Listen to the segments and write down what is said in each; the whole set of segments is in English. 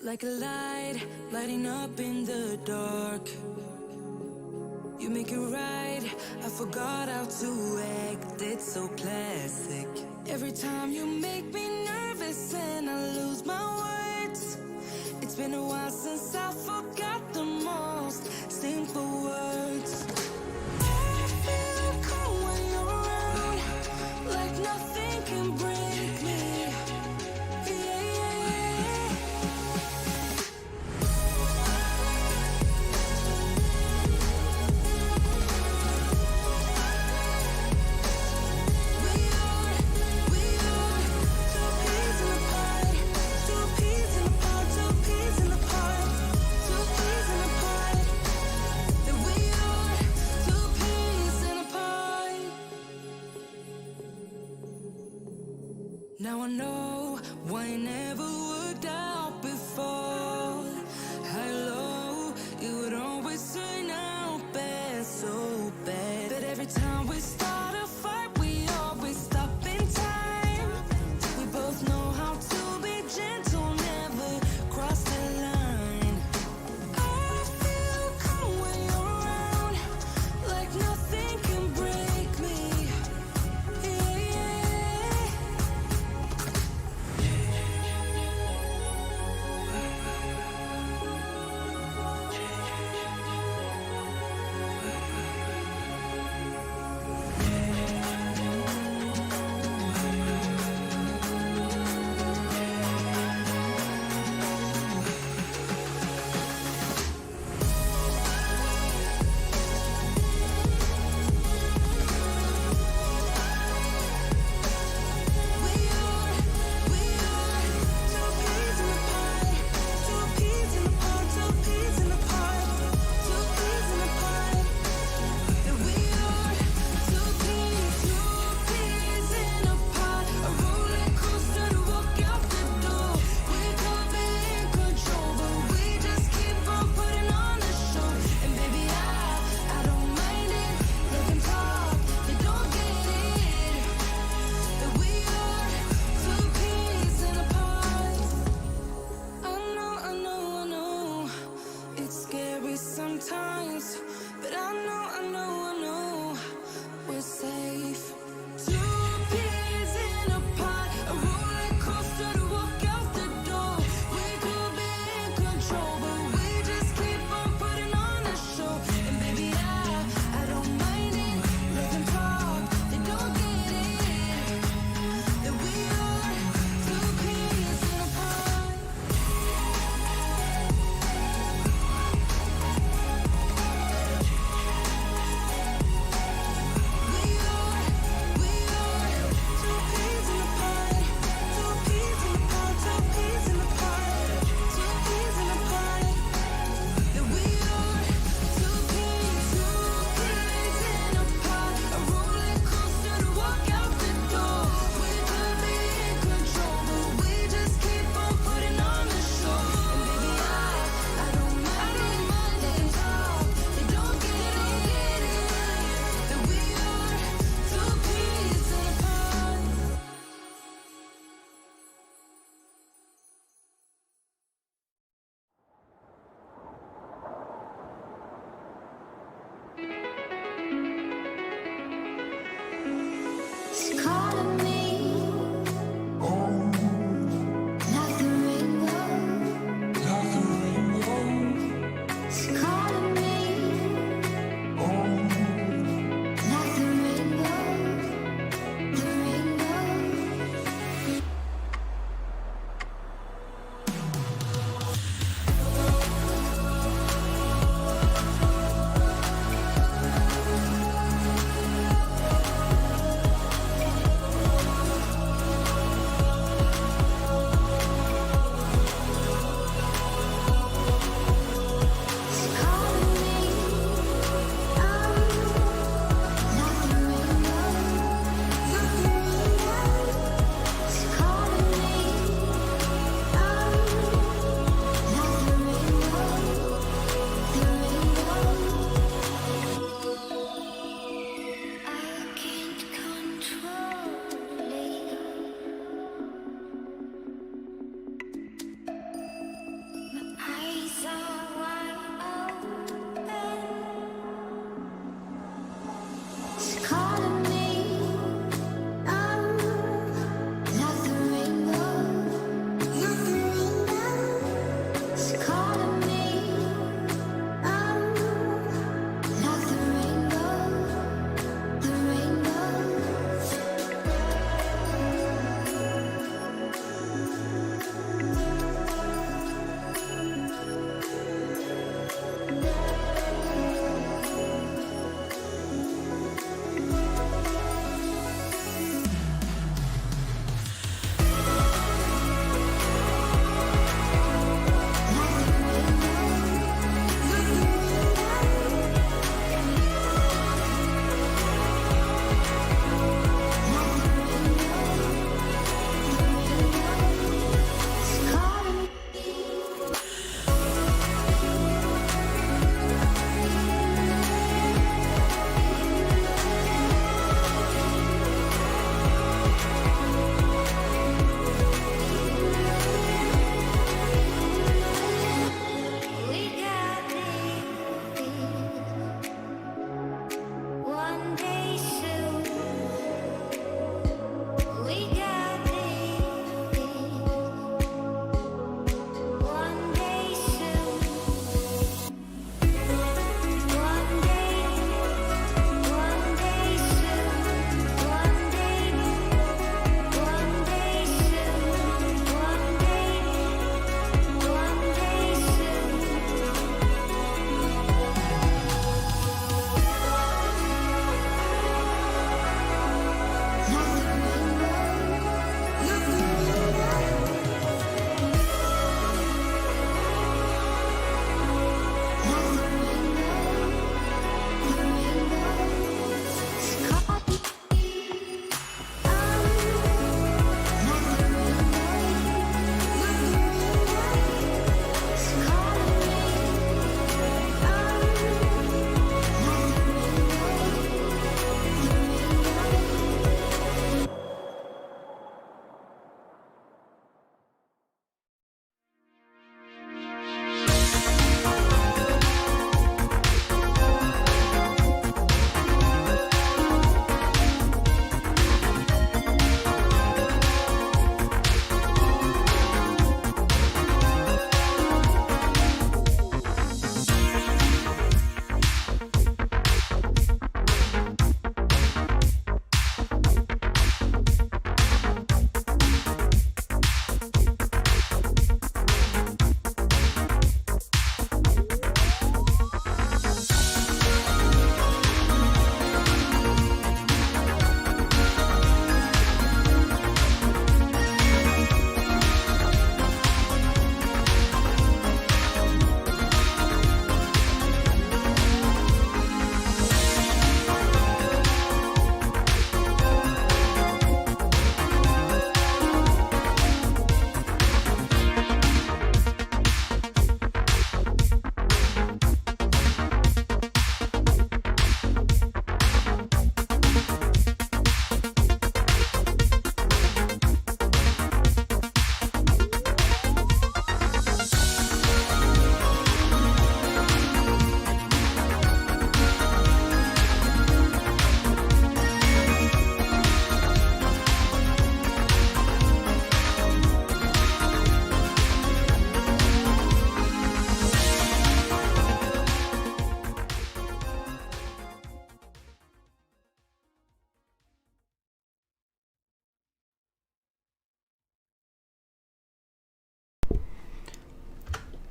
like a light, lighting up in the dark. You make it right, I forgot how to act, it's so classic. Every time you make me nervous and I lose my words. It's been a while since I forgot the most simple words. I feel calm when you're around, like nothing can break me. Now I know why it never worked out before. High low, it would always turn out bad, so bad. But every time we start a fight, we always stop in time. We both know how to be gentle, never cross the line. I feel calm when you're around, like nothing can break me. Sometimes, but I know we're safe. Two peas in a pod, a roller coaster to walk out the door. We could be in control, but we just keep on putting on a show. And baby, I don't mind it. Let them talk, they don't get it. That we are two peas in a pod.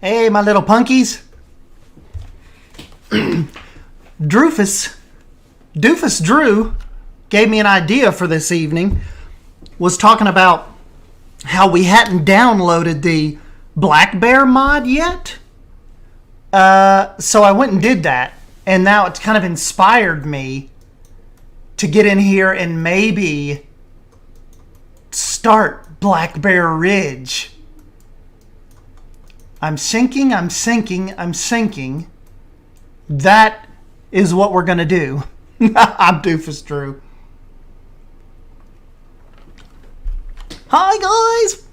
Hey, my little punkies. Doofus Drew gave me an idea for this evening. Was talking about how we hadn't downloaded the Black Bear mod yet. So I went and did that. And now it's kind of inspired me to get in here and maybe start Black Bear Ridge. I'm sinking. That is what we're going to do. I'm Doofus Drew. Hi, guys.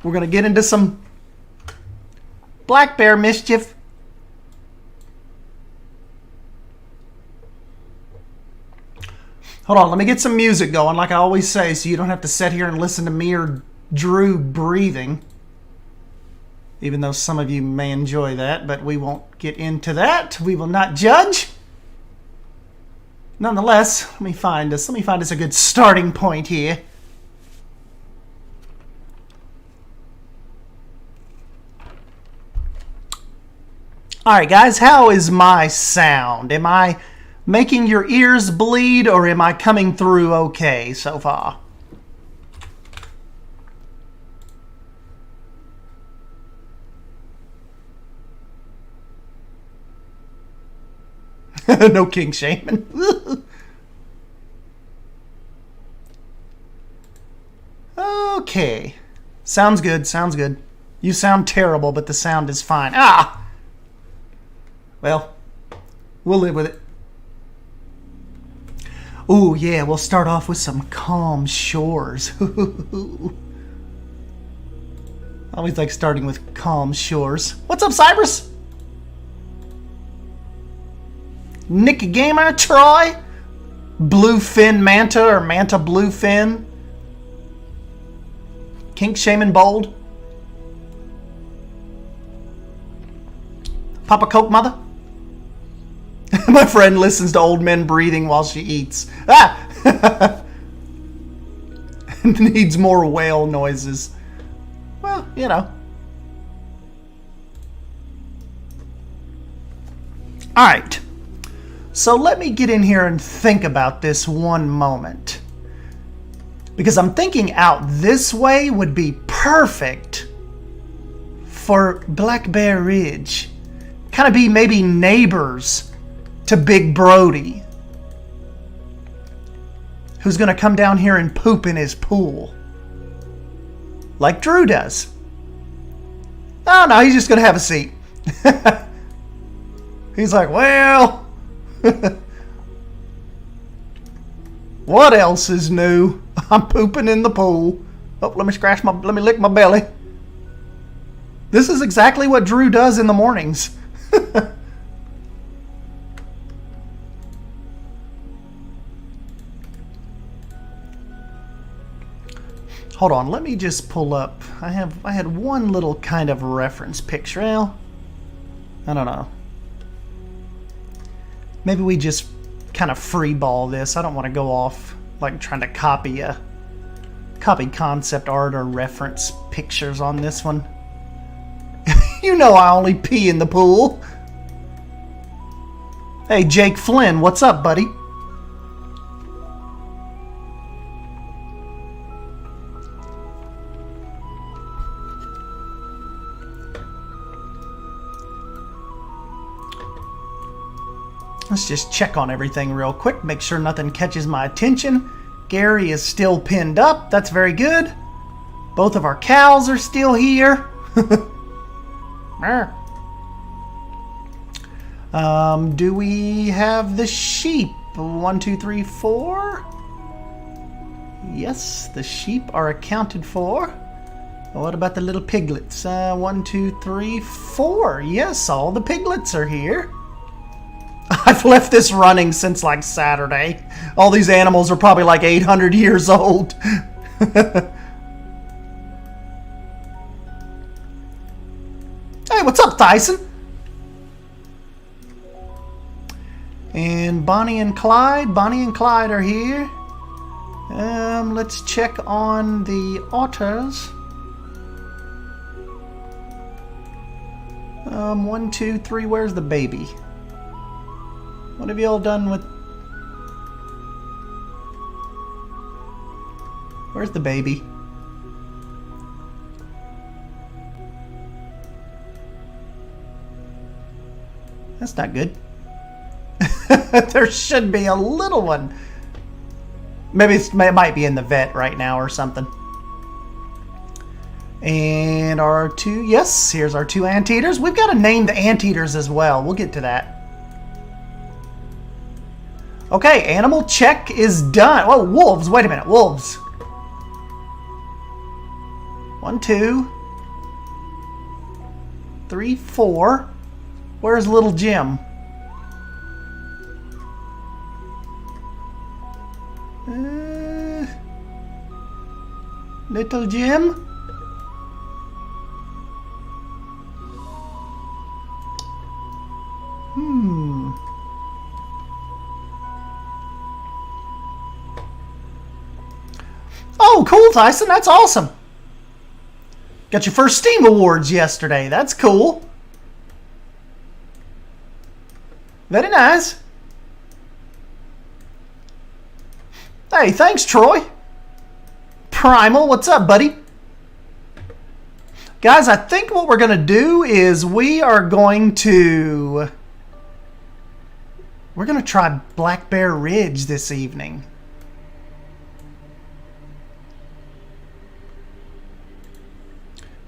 We're going to get into some Black Bear mischief. Hold on, let me get some music going like I always say so you don't have to sit here and listen to me or Drew breathing. Even though some of you may enjoy that, but we won't get into that. We will not judge. Nonetheless, let me find us a good starting point here. Alright guys, how is my sound? Am I making your ears bleed or am I coming through okay so far? No king shaming. Okay. Sounds good. You sound terrible, but the sound is fine. Ah! Well, we'll live with it. Ooh, yeah, we'll start off with some calm shores. I always like starting with calm shores. What's up, Cyrus? Nick Gamer, Troy, Bluefin Manta or Manta Bluefin, Kink Shaman Bold, Papa Coke Mother. My friend listens to old men breathing while she eats. Ah! Needs more whale noises. Well, you know. Alright. So let me get in here and think about this one moment. Because I'm thinking out this way would be perfect for Black Bear Ridge. Kind of be maybe neighbors to Big Brody, who's going to come down here and poop in his pool. Like Drew does. Oh no, he's just going to have a seat. He's like, well... What else is new? I'm pooping in the pool. Oh, let me lick my belly. This is exactly what Drew does in the mornings. Hold on, let me just pull up. I had one little kind of reference picture. Well, I don't know. Maybe we just kind of freeball this. I don't want to go off like trying to copy concept art or reference pictures on this one. You know I only pee in the pool. Hey, Jake Flynn, what's up, buddy? Let's just check on everything real quick. Make sure nothing catches my attention. Gary is still pinned up. That's very good. Both of our cows are still here. Do we have the sheep? 1, 2, 3, 4. Yes, the sheep are accounted for. What about the little piglets? 1, 2, 3, 4. Yes, all the piglets are here. I've left this running since like Saturday. All these animals are probably like 800 years old. Hey, what's up, Tyson? And Bonnie and Clyde. Bonnie and Clyde are here. Let's check on the Otters. 1, 2, 3, where's the baby? What have you all done with... Where's the baby? That's not good. There should be a little one. Maybe it might be in the vet right now or something. And our two, yes, here's our 2 anteaters. We've got to name the anteaters as well. We'll get to that. Okay, animal check is done. Oh, wolves. Wait a minute. Wolves. 1, 2, 3, 4. Where's little Jim? Little Jim? Oh, cool, Tyson. That's awesome. Got your first Steam Awards yesterday. That's cool. Very nice. Hey, thanks, Troy. Primal, what's up, buddy? Guys, I think what we're going to do is we're going to try Black Bear Ridge this evening.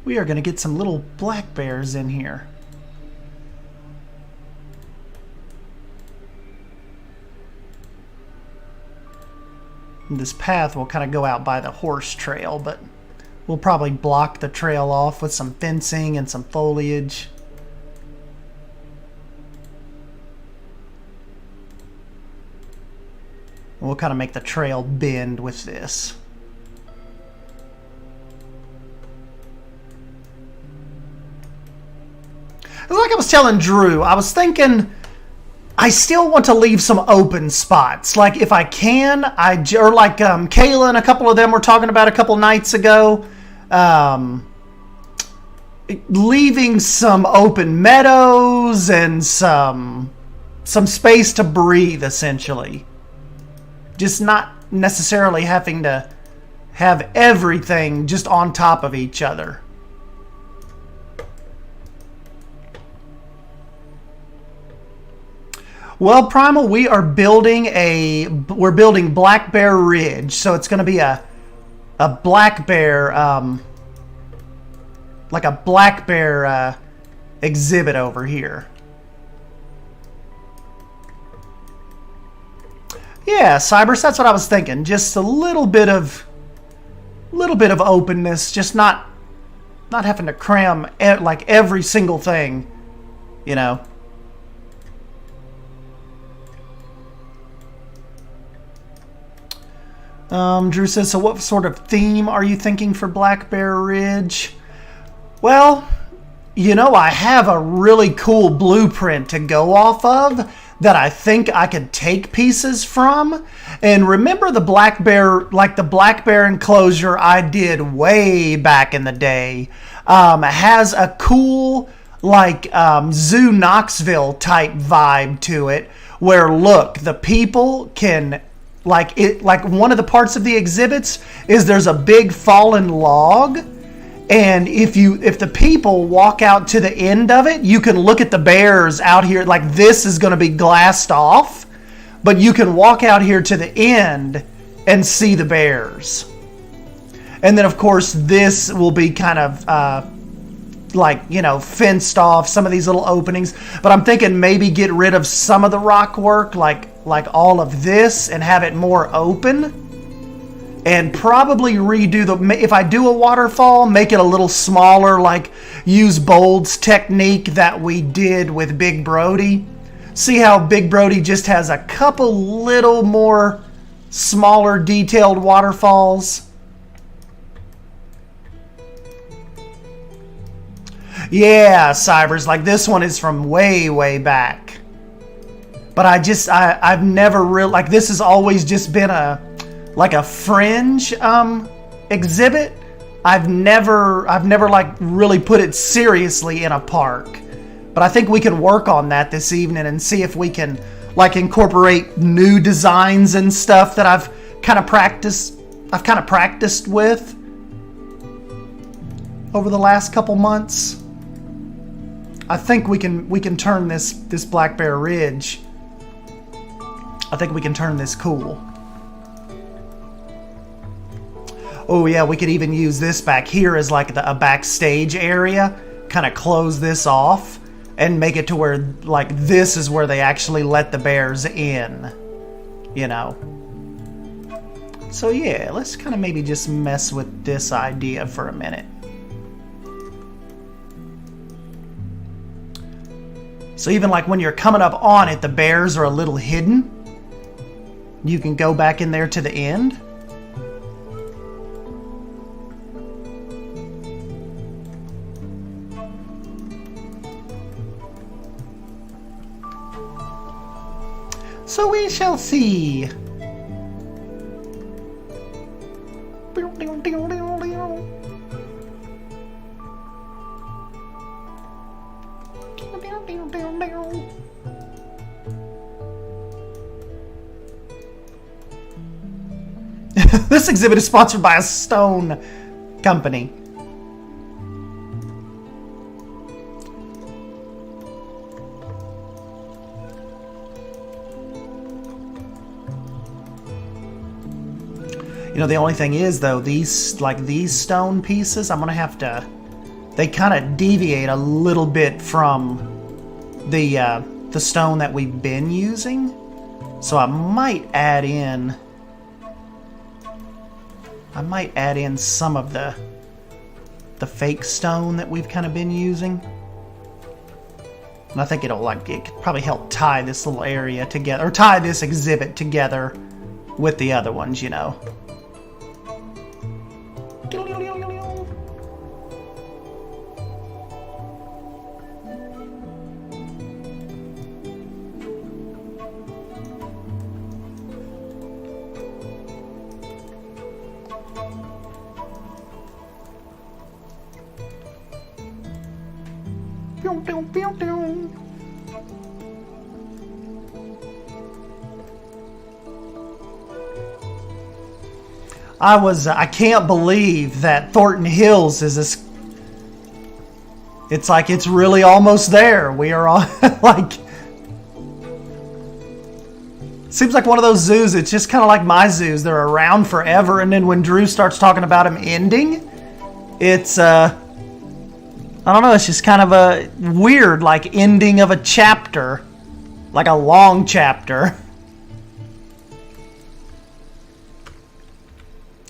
We are going to get some little black bears in here. And this path will kind of go out by the horse trail, but we'll probably block the trail off with some fencing and some foliage. We'll kind of make the trail bend with this. Like I was telling Drew, I was thinking I still want to leave some open spots. Like if I can, or like Kayla and a couple of them were talking about a couple nights ago, leaving some open meadows and some space to breathe, essentially. Just not necessarily having to have everything just on top of each other. Well, Primal, we're building Black Bear Ridge, so it's going to be a black bear, like a black bear exhibit over here. Yeah, Cybers, that's what I was thinking. Just a little bit of openness, just not having to cram like every single thing, you know. Drew says, so what sort of theme are you thinking for Black Bear Ridge? Well, you know, I have a really cool blueprint to go off of that I think I could take pieces from. And remember the black bear, like the black bear enclosure I did way back in the day, has a cool, like, Zoo Knoxville type vibe to it, where look, the people can... Like one of the parts of the exhibits is there's a big fallen log, and if the people walk out to the end of it, you can look at the bears out here. Like this is going to be glassed off, but you can walk out here to the end and see the bears. And then of course this will be kind of like, you know, fenced off, some of these little openings. But I'm thinking maybe get rid of some of the rock work, like all of this, and have it more open. And probably redo if I do a waterfall, make it a little smaller, like use Bold's technique that we did with Big Brody. See how Big Brody just has a couple little more smaller detailed waterfalls? Yeah, Cybers, like this one is from way, way back. But I've never really, like this has always just been a fringe exhibit. I've never like really put it seriously in a park. But I think we can work on that this evening and see if we can like incorporate new designs and stuff that I've kind of practiced with over the last couple months. I think we can turn this Black Bear Ridge. I think we can turn this cool. Oh yeah, we could even use this back here as like a backstage area. Kind of close this off and make it to where like this is where they actually let the bears in. You know. So yeah, let's kind of maybe just mess with this idea for a minute. So even like when you're coming up on it, the bears are a little hidden. You can go back in there to the end. So we shall see. This exhibit is sponsored by a stone company. You know, the only thing is though, these stone pieces, I'm gonna have to, they kind of deviate a little bit from the stone that we've been using. So I might add in some of the fake stone that we've kind of been using. And I think it could probably help tie this little area together, or tie this exhibit together with the other ones, you know. I can't believe that Thornton Hills is this. It's like it's really almost there. We are on like. Seems like one of those zoos. It's just kind of like my zoos. They're around forever, and then when Drew starts talking about them ending, it's I don't know. It's just kind of a weird like ending of a chapter, like a long chapter.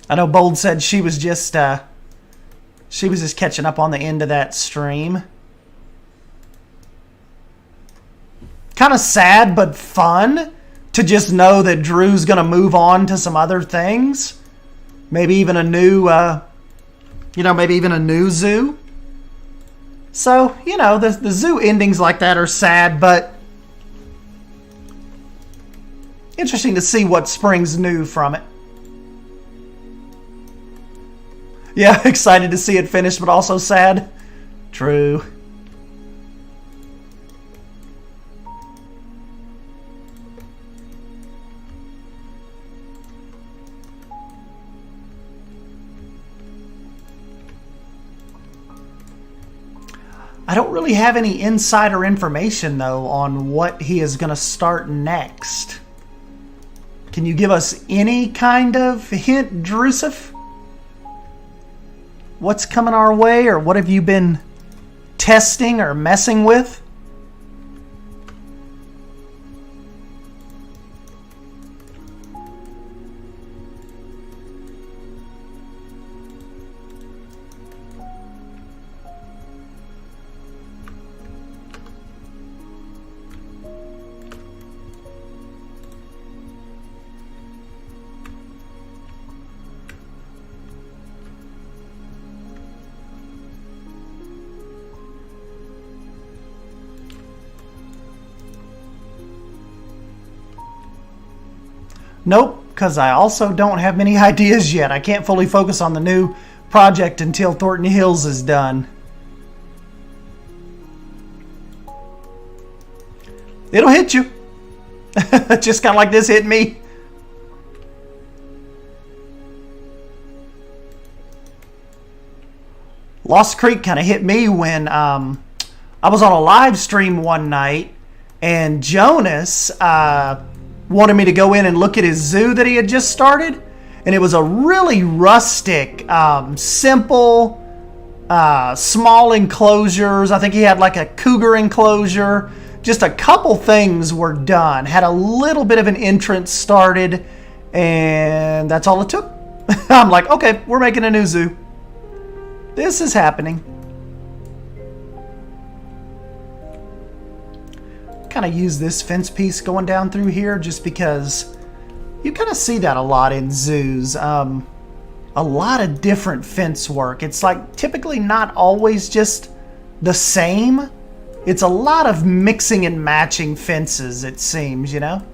I know Bold said she was just catching up on the end of that stream. Kind of sad, but fun to just know that Drew's gonna move on to some other things. Maybe even a new, maybe even a new zoo. So, you know, the zoo endings like that are sad, but interesting to see what springs new from it. Yeah, excited to see it finished, but also sad. True. I don't really have any insider information, though, on what he is going to start next. Can you give us any kind of hint, Drusif? What's coming our way, or what have you been testing or messing with? Nope, because I also don't have many ideas yet. I can't fully focus on the new project until Thornton Hills is done. It'll hit you. Just kind of like this hit me. Lost Creek kind of hit me when I was on a live stream one night, and Jonas wanted me to go in and look at his zoo that he had just started. And it was a really rustic, simple, small enclosures. I think he had like a cougar enclosure. Just a couple things were done. Had a little bit of an entrance started, and that's all it took. I'm like, okay, we're making a new zoo. This is happening. Kind of use this fence piece going down through here just because you kind of see that a lot in zoos. A lot of different fence work. It's like typically not always just the same. It's a lot of mixing and matching fences, it seems, you know?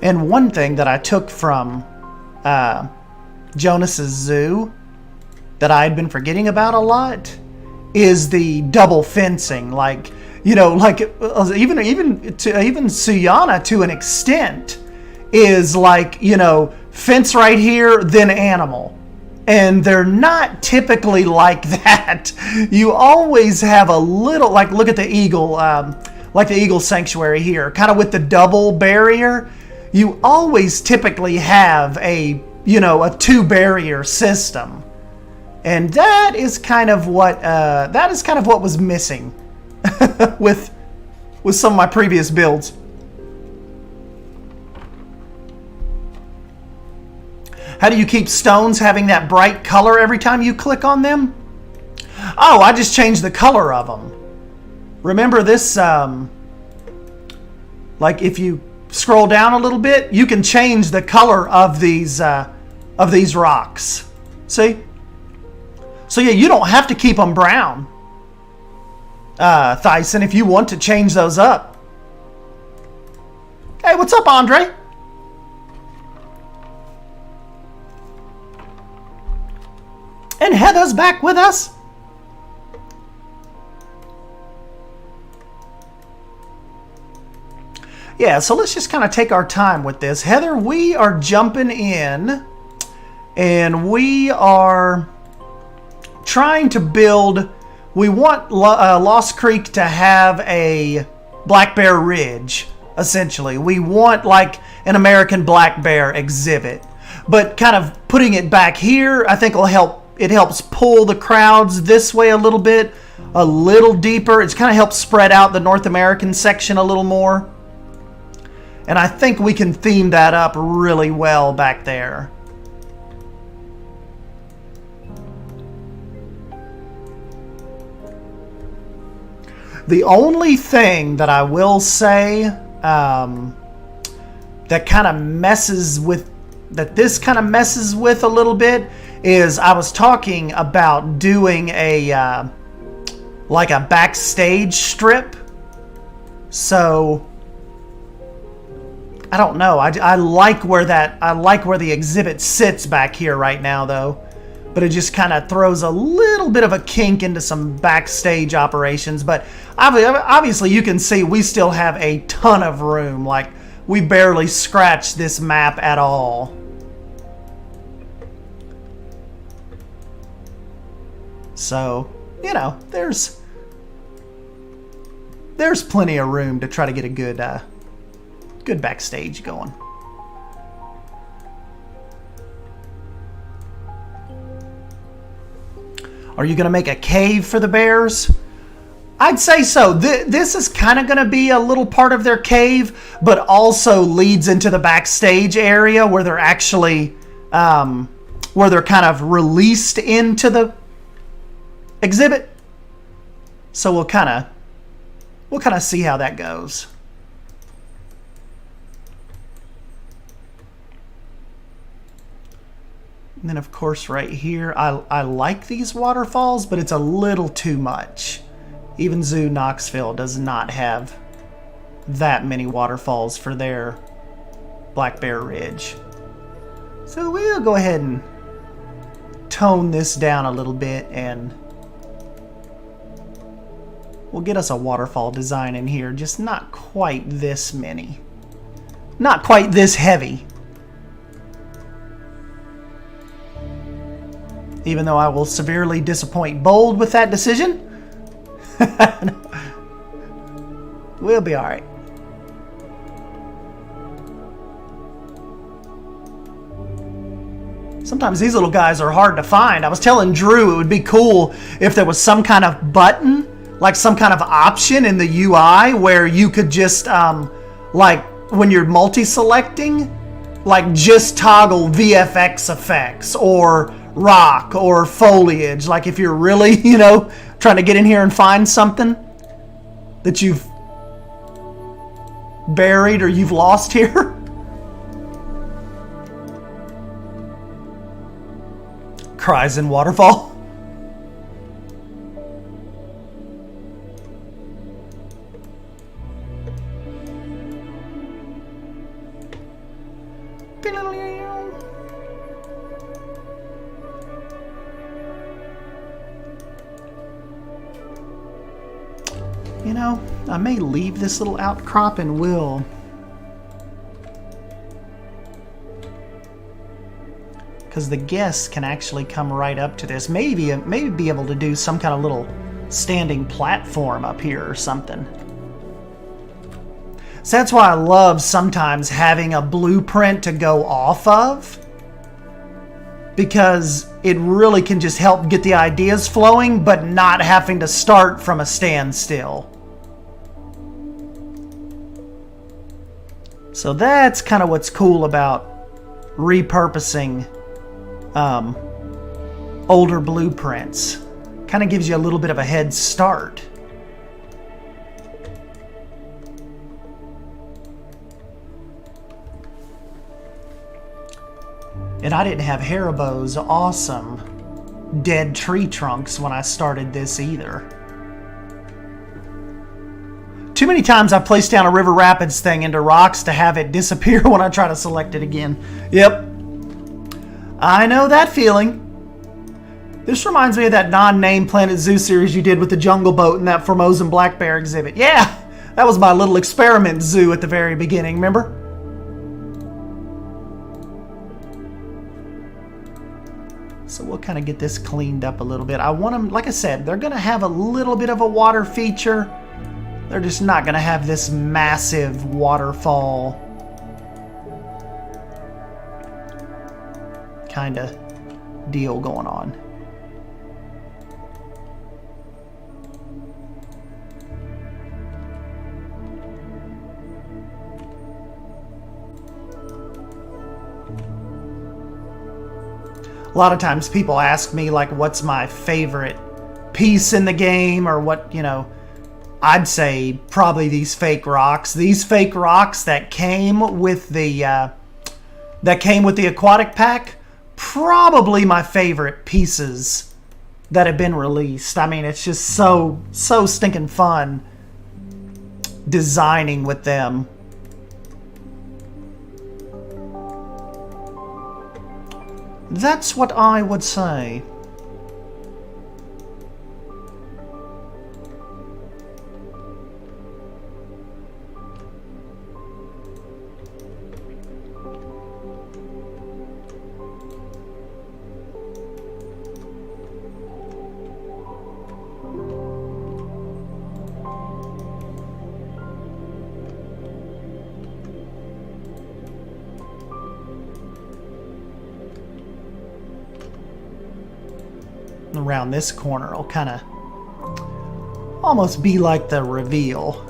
And one thing that I took from Jonas's zoo that I had been forgetting about a lot is the double fencing. Like, you know, like even Suyana to an extent is like, you know, fence right here, then animal. And they're not typically like that. You always have a little, like look at the eagle, like the eagle sanctuary here, kind of with the double barrier. You always typically have a, you know, a 2-barrier system. And that is kind of what was missing with some of my previous builds. How do you keep stones having that bright color every time you click on them? Oh, I just changed the color of them. Remember this, like if you scroll down a little bit, you can change the color of these rocks. See? So yeah, you don't have to keep them brown, Thyson, if you want to change those up. Hey, what's up, Andre? And Heather's back with us. Yeah, so let's just kind of take our time with this. Heather, we are jumping in, and we are trying to build. We want Lost Creek to have a black bear ridge, essentially. We want like an American black bear exhibit. But kind of putting it back here, I think will help. It helps pull the crowds this way a little bit, a little deeper. It's kind of helps spread out the North American section a little more. And I think we can theme that up really well back there. The only thing that I will say that kind of messes with, that this kind of messes with a little bit is I was talking about doing a like a backstage strip. So I don't know. I like where the exhibit sits back here right now though. But it just kind of throws a little bit of a kink into some backstage operations. But obviously you can see we still have a ton of room. Like we barely scratched this map at all. So, you know, there's plenty of room to try to get a good backstage going. Are you going to make a cave for the bears? I'd say so. This is kind of going to be a little part of their cave, but also leads into the backstage area where they're actually, where they're kind of released into the exhibit. So we'll kind of see how that goes. And then of course right here, I like these waterfalls, but it's a little too much. Even Zoo Knoxville does not have that many waterfalls for their Black Bear Ridge. So we'll go ahead and tone this down a little bit and we'll get us a waterfall design in here. Just not quite this many. Not quite this heavy. Even though I will severely disappoint Bold with that decision. We'll be alright. Sometimes these little guys are hard to find. I was telling Drew it would be cool if there was some kind of button, like some kind of option in the UI where you could just, like when you're multi-selecting, like just toggle VFX effects or rock or foliage. Like if you're really, you know, trying to get in here and find something that you've buried or you've lost here. Cries in waterfall. You know, I may leave this little outcrop and will. Because the guests can actually come right up to this. Maybe be able to do some kind of little standing platform up here or something. So that's why I love sometimes having a blueprint to go off of. Because it really can just help get the ideas flowing, but not having to start from a standstill. So that's kind of what's cool about repurposing older blueprints. Kind of gives you a little bit of a head start. And I didn't have Haribo's awesome dead tree trunks when I started this either. Too many times I placed down a River Rapids thing into rocks to have it disappear when I try to select it again. Yep. I know that feeling. This reminds me of that non-named Planet Zoo series you did with the Jungle Boat and that Formosan black bear exhibit. Yeah, that was my little experiment zoo at the very beginning, remember? So we'll kind of get this cleaned up a little bit. I want them, like I said, they're going to have a little bit of a water feature. They're just not going to have this massive waterfall kind of deal going on. A lot of times people ask me, like, what's my favorite piece in the game, or what, you know, I'd say probably these fake rocks. These fake rocks that came with the aquatic pack, probably my favorite pieces that have been released. I mean, it's just so stinking fun designing with them. That's what I would say. Around this corner will kind of almost be like the reveal.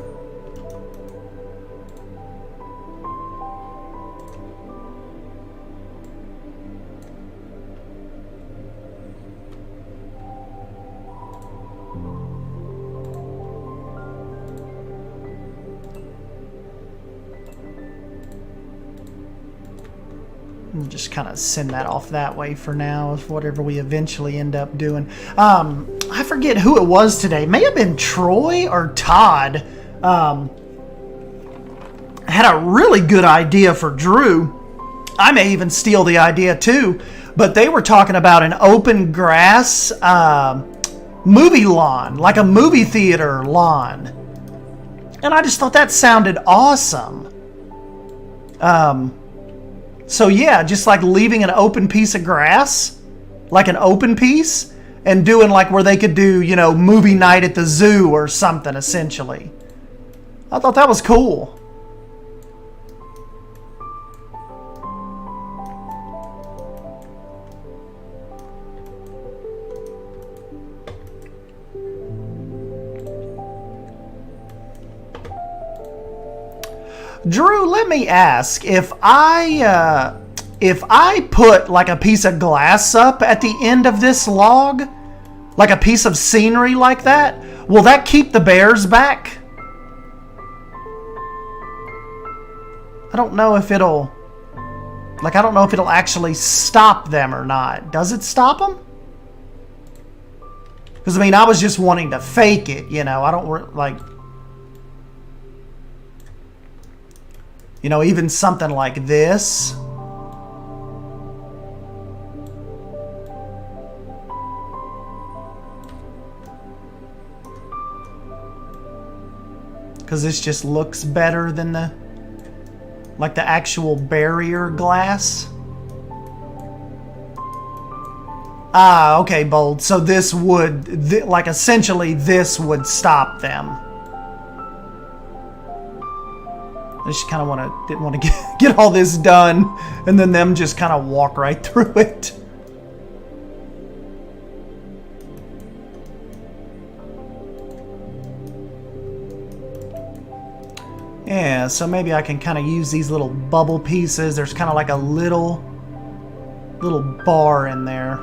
Just kind of send that off that way for now, is whatever we eventually end up doing. I forget who it was today. May have been Troy or Todd. Had a really good idea for Drew. I may even steal the idea too. but they were talking about an open grass movie lawn, like a movie theater lawn. And I just thought that sounded awesome. So yeah, just like leaving an open piece of grass, like an open piece, and doing like where they could do, you know, movie night at the zoo or something, essentially. I thought that was cool. Drew, let me ask, if I put like a piece of glass up at the end of this log, like a piece of scenery like that, will that keep the bears back? I don't know if it'll actually stop them or not. Does it stop them? Because, I mean, I was just wanting to fake it, you know. I don't, like... You know, even something like this. Because this just looks better than the... like the actual barrier glass. Ah, okay, Bold. So this would... like, essentially, this would stop them. I just kind of didn't want to get all this done, and then them just kind of walk right through it. Yeah, so maybe I can kind of use these little bubble pieces. There's kind of like a little bar in there.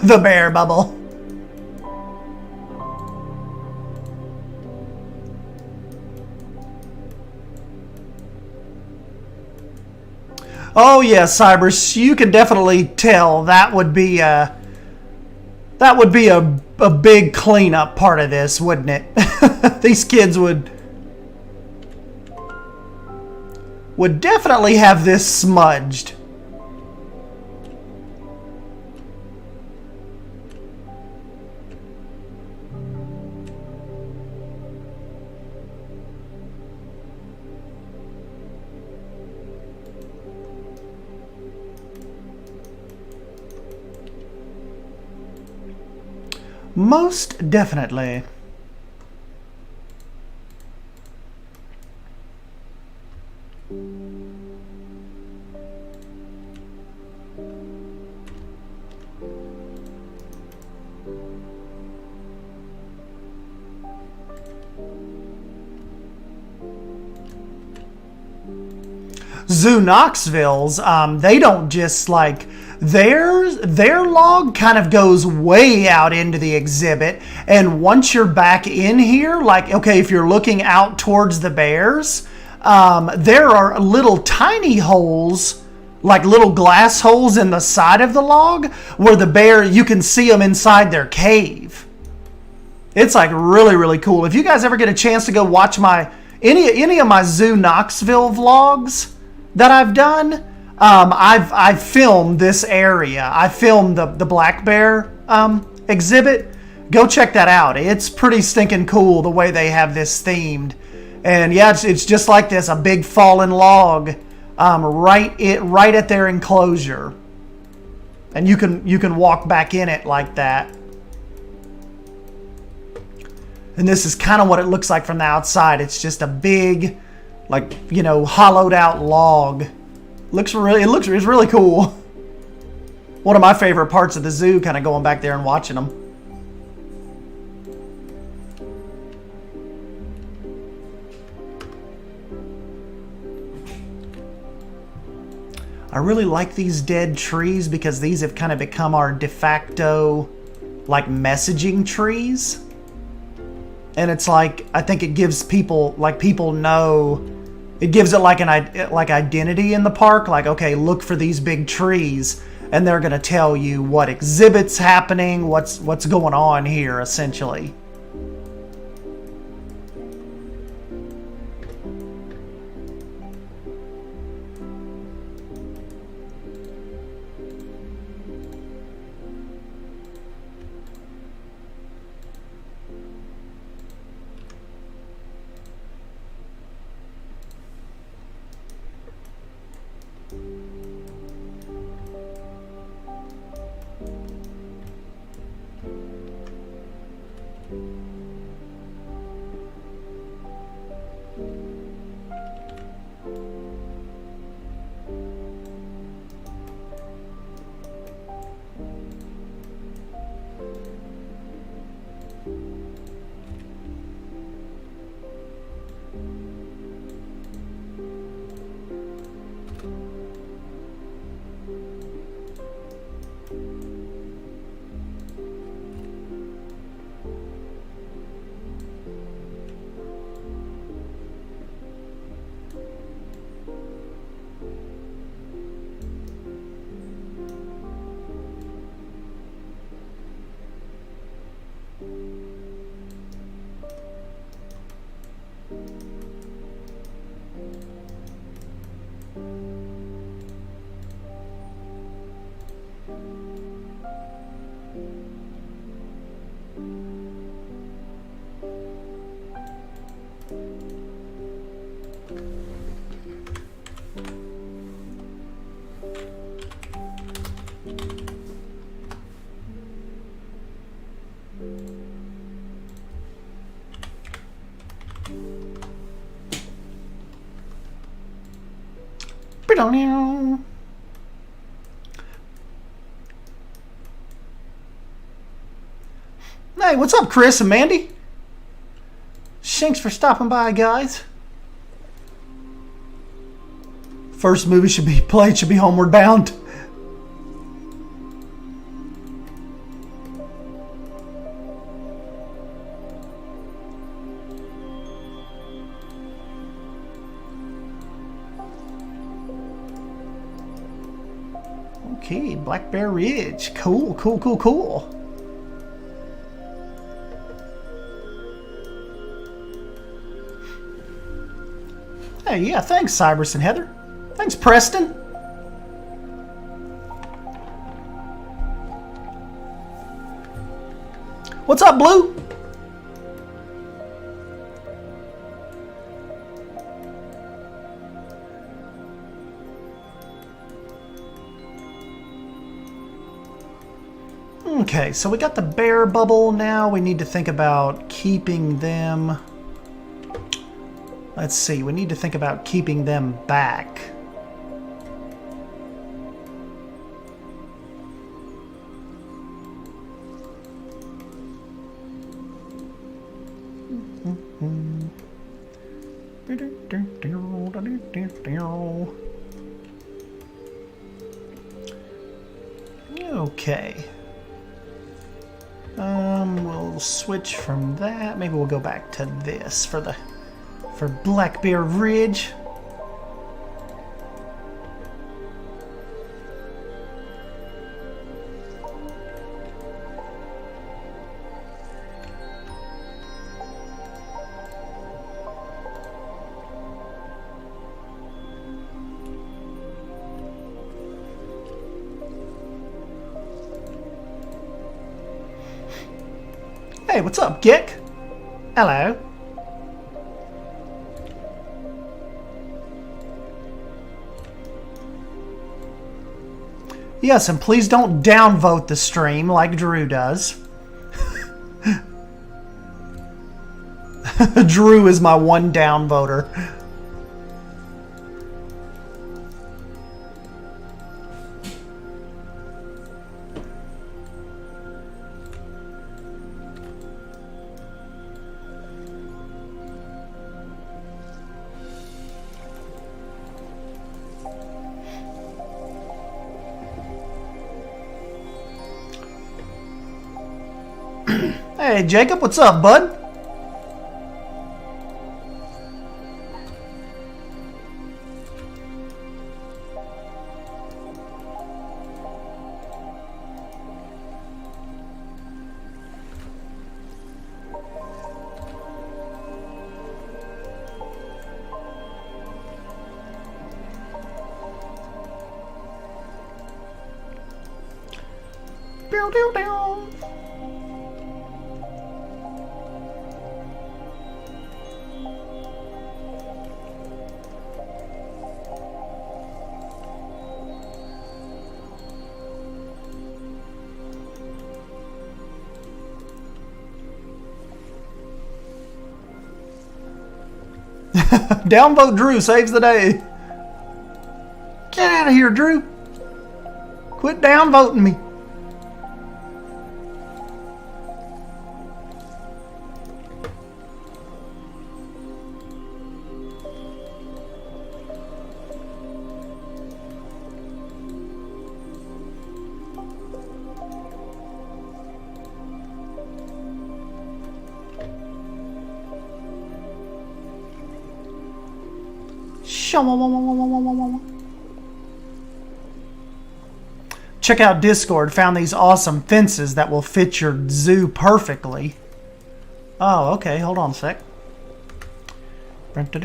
The bear bubble. Oh yeah, Cybers, you can definitely tell that would be a big cleanup part of this, wouldn't it? These kids would definitely have this smudged. Most definitely. Zoo Knoxville's, they don't just like... Their log kind of goes way out into the exhibit, and once you're back in here, like, okay, if you're looking out towards the bears, there are little tiny holes, like little glass holes in the side of the log, where the bear, you can see them inside their cave. It's like really, really cool. If you guys ever get a chance to go watch any of my Zoo Knoxville vlogs that I've done, I've filmed this area. I filmed the black bear exhibit. Go check that out. It's pretty stinking cool the way they have this themed. And yeah, it's just like this, a big fallen log right at their enclosure. And you can walk back in it like that. And this is kind of what it looks like from the outside. It's just a big, like, you know, hollowed out log. It's really cool. One of my favorite parts of the zoo, kind of going back there and watching them. I really like these dead trees because these have kind of become our de facto, like, messaging trees. And it's like, I think it gives people, like, people know... It gives it like an identity in the park. Like, okay, look for these big trees. and they're going to tell you what exhibit's happening, what's going on here, essentially. Hey, what's up, Chris and Mandy? Thanks for stopping by, guys. First movie should be played should be Homeward Bound. Okay, Black Bear Ridge. Cool, cool, cool, cool. Hey, yeah, thanks, Cybers and Heather. Thanks, Preston. What's up, Blue? Okay, so we got the bear bubble now. We need to think about keeping them... Let's see, we need to think about keeping them back. Okay. We'll switch from that. Maybe we'll go back to this for Black Bear Ridge. Hey, what's up, Gick? Hello. Yes, and please don't downvote the stream like Drew does. Drew is my one downvoter. Hey, Jacob, what's up, bud? Downvote Drew saves the day. Get out of here, Drew. Quit downvoting me. Check out Discord. Found these awesome fences that will fit your zoo perfectly. Oh, okay. Hold on a sec. Let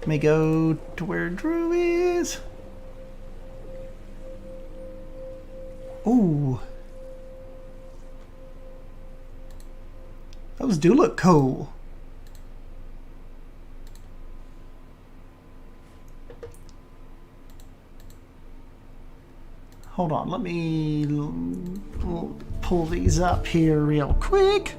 me go to where Drew is. Ooh. Those do look cool. Hold on, let me pull these up here real quick.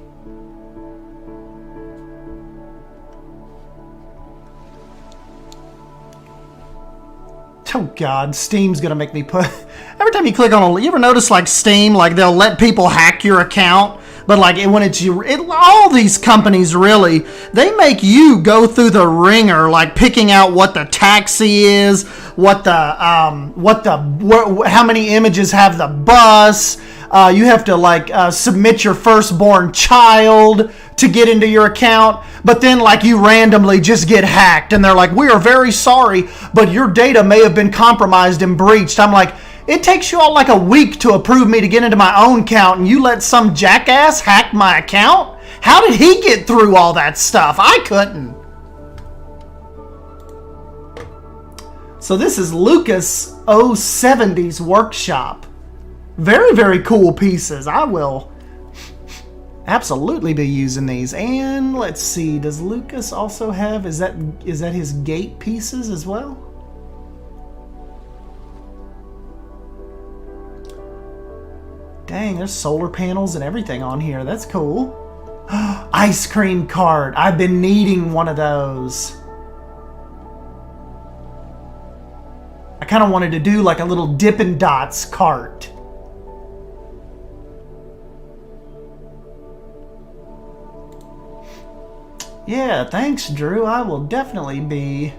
Oh God, Steam's gonna make me put... Every time you click on a... You ever notice like Steam, like they'll let people hack your account? But like when it's you, all these companies really, they make you go through the ringer, like picking out what the taxi is, how many images have the bus. You have to like submit your firstborn child to get into your account. But then like you randomly just get hacked and they're like, we are very sorry, but your data may have been compromised and breached. I'm like, it takes you all like a week to approve me to get into my own account, and you let some jackass hack my account? How did he get through all that stuff? I couldn't. So this is Lucas 070's workshop. Very, very cool pieces. I will absolutely be using these. And let's see, does Lucas also have, is that his gate pieces as well? Dang, there's solar panels and everything on here. That's cool. Ice cream cart. I've been needing one of those. I kind of wanted to do like a little Dippin' Dots cart. Yeah, thanks, Drew. I will definitely be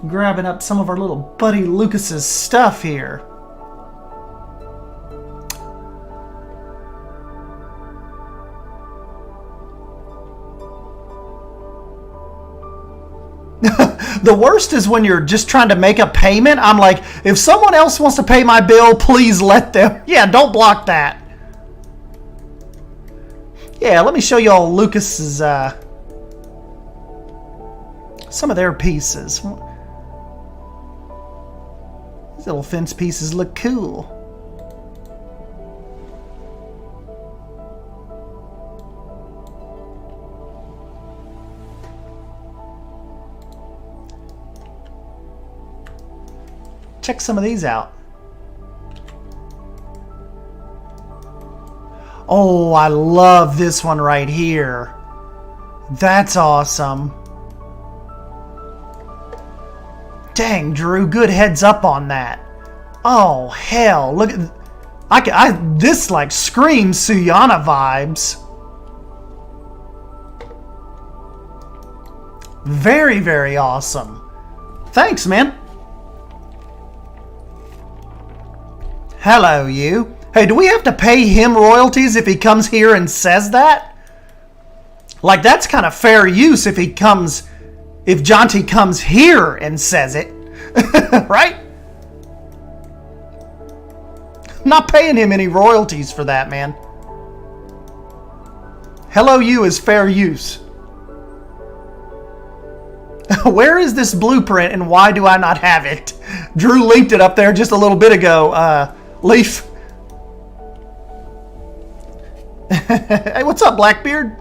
grabbing up some of our little buddy Lucas's stuff here. The worst is when you're just trying to make a payment. I'm like, if someone else wants to pay my bill, please let them. Yeah, don't block that. Yeah, let me show you all Lucas's, some of their pieces. These little fence pieces look cool. Check some of these out. Oh, I love this one right here. That's awesome. Dang, Drew, good heads up on that. Oh, hell. Look at... this, like, screams Suyana vibes. Very, very awesome. Thanks, man. Hello, you. Hey, do we have to pay him royalties if he comes here and says that? Like, that's kind of fair use if Jonty comes here and says it. Right? I'm not paying him any royalties for that, man. Hello, you is fair use. Where is this blueprint and why do I not have it? Drew linked it up there just a little bit ago. Leaf. Hey, what's up, Blackbeard?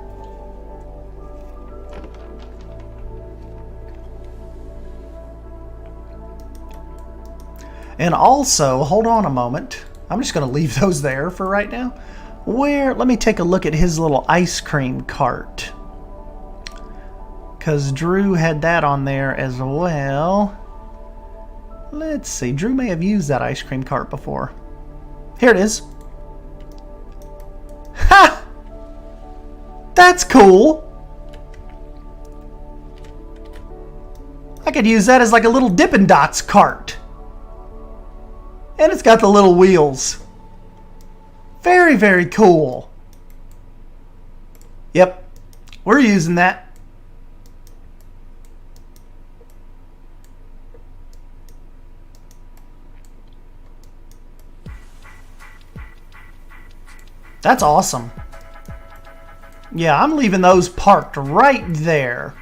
And also, hold on a moment. I'm just going to leave those there for right now. Let me take a look at his little ice cream cart. Because Drew had that on there as well. Let's see. Drew may have used that ice cream cart before. Here it is. Ha! That's cool. I could use that as like a little Dippin' Dots cart. And it's got the little wheels. Very, very cool. Yep. We're using that. That's awesome. Yeah, I'm leaving those parked right there.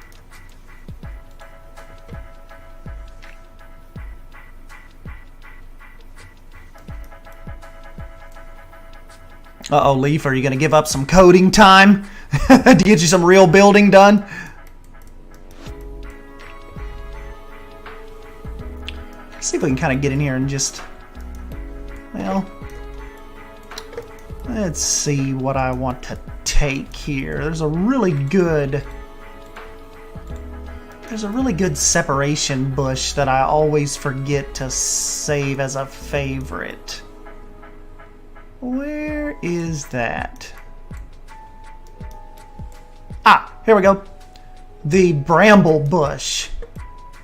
Uh-oh, Leaf, are you going to give up some coding time to get you some real building done? Let's see if we can kind of get in here and just, well, let's see what I want to take here. There's a really good separation bush that I always forget to save as a favorite. Where is that? Ah, here we go. The Bramble Bush.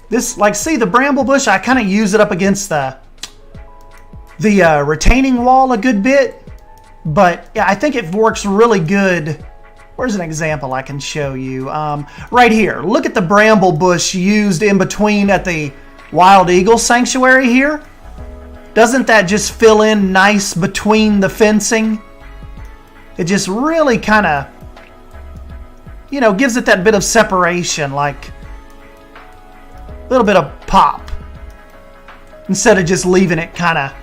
This, like, see the Bramble Bush? I kind of use it up against the retaining wall a good bit. But yeah, I think it works really good. Where's an example I can show you? Right here. Look at the Bramble Bush used in between at the Wild Eagle Sanctuary here. Doesn't that just fill in nice between the fencing? It just really kind of, you know, gives it that bit of separation, like a little bit of pop. Instead of just leaving it kind of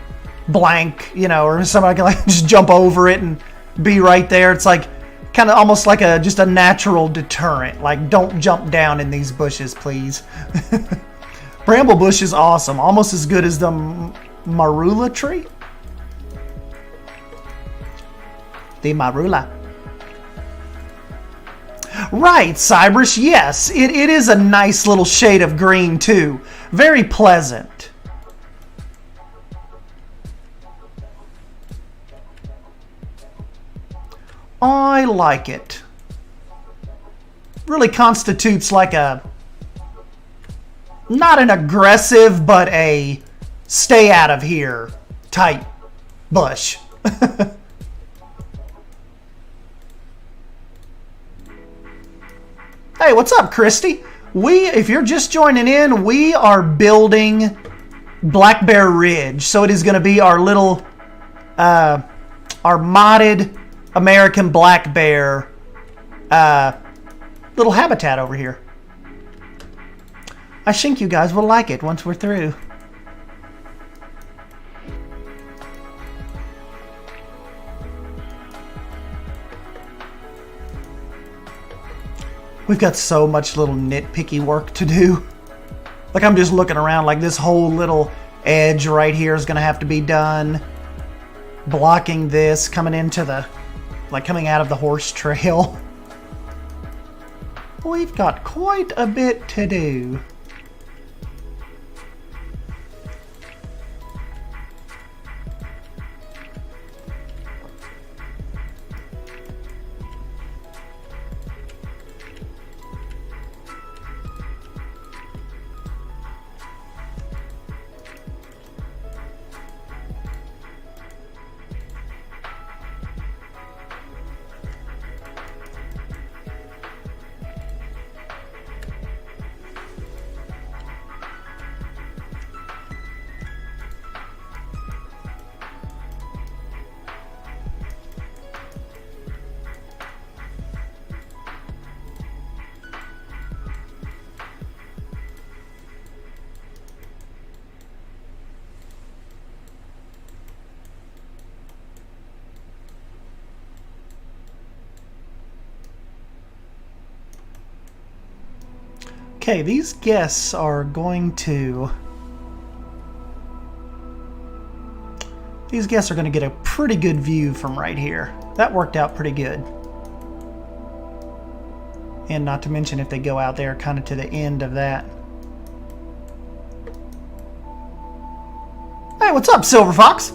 blank, you know, or somebody can like just jump over it and be right there. It's like kind of almost like just a natural deterrent. Like, don't jump down in these bushes, please. Bramble Bush is awesome. Almost as good as the Marula tree? The Marula. Right, Cybris, yes. It is a nice little shade of green, too. Very pleasant. I like it. Really constitutes like a, not an aggressive, but a stay out of here type bush. Hey, what's up, Christy? If you're just joining in, we are building Black Bear Ridge. So it is going to be our little, our modded American black bear little habitat over here. I think you guys will like it once we're through. We've got so much little nitpicky work to do. Like, I'm just looking around like this whole little edge right here is going to have to be done. Blocking this, coming into the, like coming out of the horse trail. We've got quite a bit to do. Okay, these guests are going to... These guests are going to get a pretty good view from right here. That worked out pretty good. And not to mention if they go out there kind of to the end of that. Hey, what's up, Silver Fox?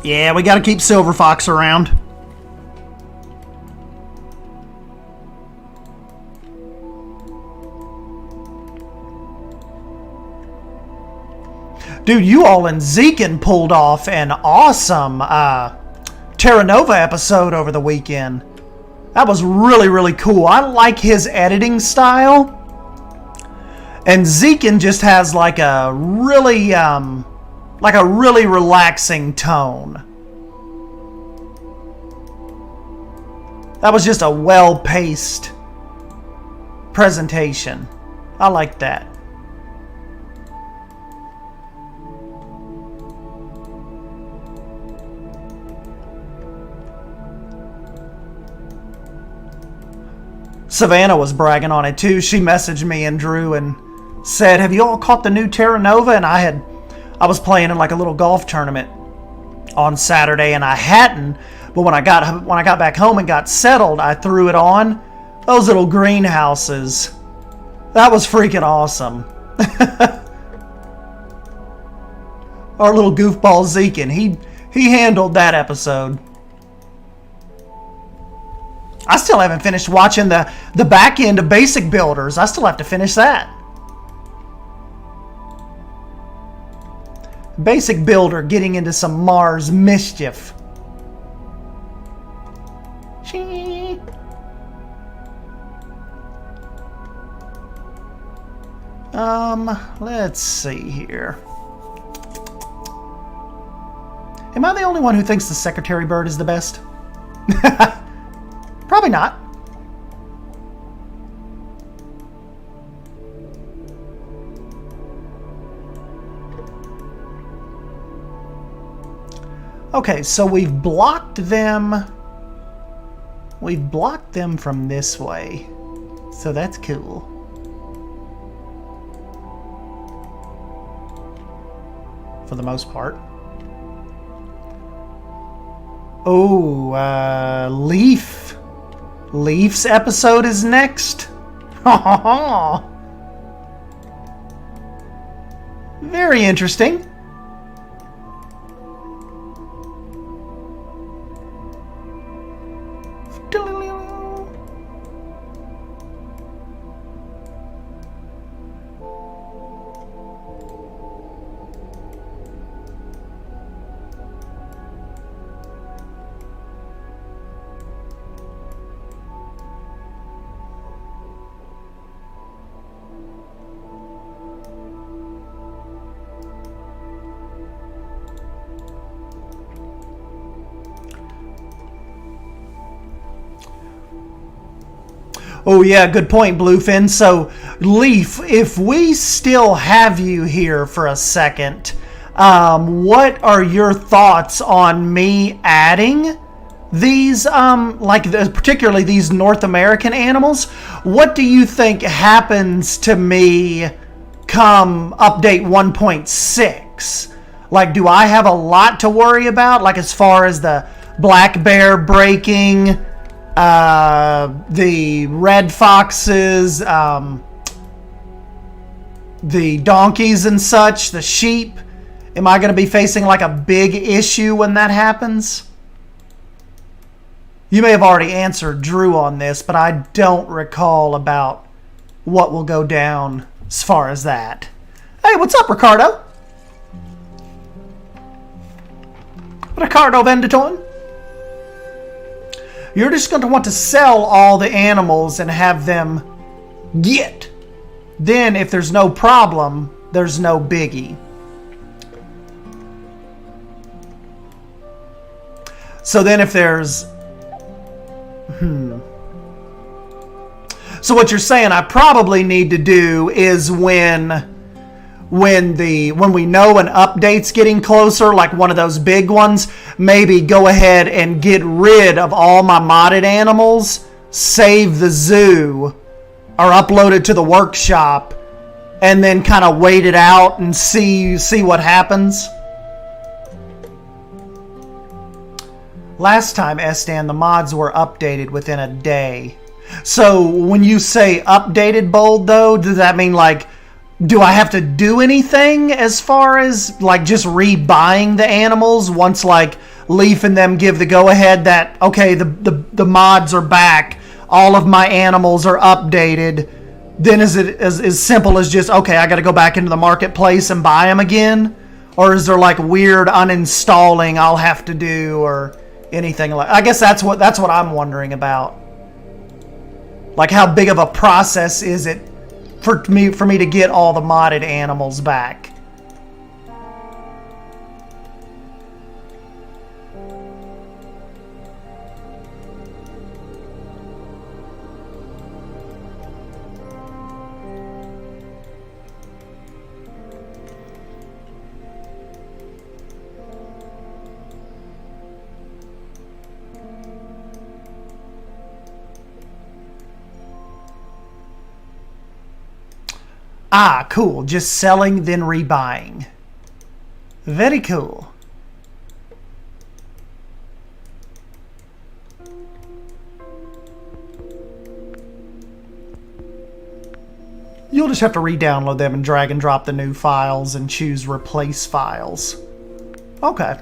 Yeah, we got to keep Silver Fox around. Dude, you all and Zekin pulled off an awesome Terra Nova episode over the weekend. That was really, really cool. I like his editing style. And Zekin just has like a really relaxing tone. That was just a well-paced presentation. I like that. Savannah was bragging on it too. She messaged me and Drew and said, "Have you all caught the new Terra Nova?" And I was playing in like a little golf tournament on Saturday, and I hadn't. But when I got back home and got settled, I threw it on. Those little greenhouses, that was freaking awesome. Our little goofball Zekin, he handled that episode. I still haven't finished watching the back end of Basic Builders. I still have to finish that. Basic Builder getting into some Mars mischief. Let's see here. Am I the only one who thinks the Secretary Bird is the best? Probably not. Okay, so we've blocked them. We've blocked them from this way. So that's cool. For the most part. Oh, Leaf. Leaf's episode is next. Very interesting. Oh yeah, good point, Bluefin. So, Leaf, if we still have you here for a second, what are your thoughts on me adding these, particularly these North American animals? What do you think happens to me come update 1.6? Like, do I have a lot to worry about? Like, as far as the black bear breaking... the red foxes, the donkeys and such, the sheep. Am I going to be facing like a big issue when that happens? You may have already answered Drew on this, but I don't recall about what will go down as far as that. Hey, what's up, Ricardo? Ricardo Venditon? You're just going to want to sell all the animals and have them get. Then, if there's no problem, there's no biggie. So then if there's... So what you're saying I probably need to do is when we know an update's getting closer, like one of those big ones, maybe go ahead and get rid of all my modded animals save the zoo or upload it to the workshop and then kind of wait it out and see what happens? Last time, Estan, the mods were updated within a day. So when you say updated, Bold, though, does that mean, like, do I have to do anything as far as, like, just rebuying the animals once, like, Leaf and them give the go-ahead that, okay, the mods are back, all of my animals are updated, then is it as simple as just, okay, I got to go back into the marketplace and buy them again? Or is there, like, weird uninstalling I'll have to do or anything like? I guess that's what I'm wondering about. Like, how big of a process is it for me to get all the modded animals back? Ah, cool. Just selling, then rebuying. Very cool. You'll just have to re-download them and drag and drop the new files and choose replace files. Okay.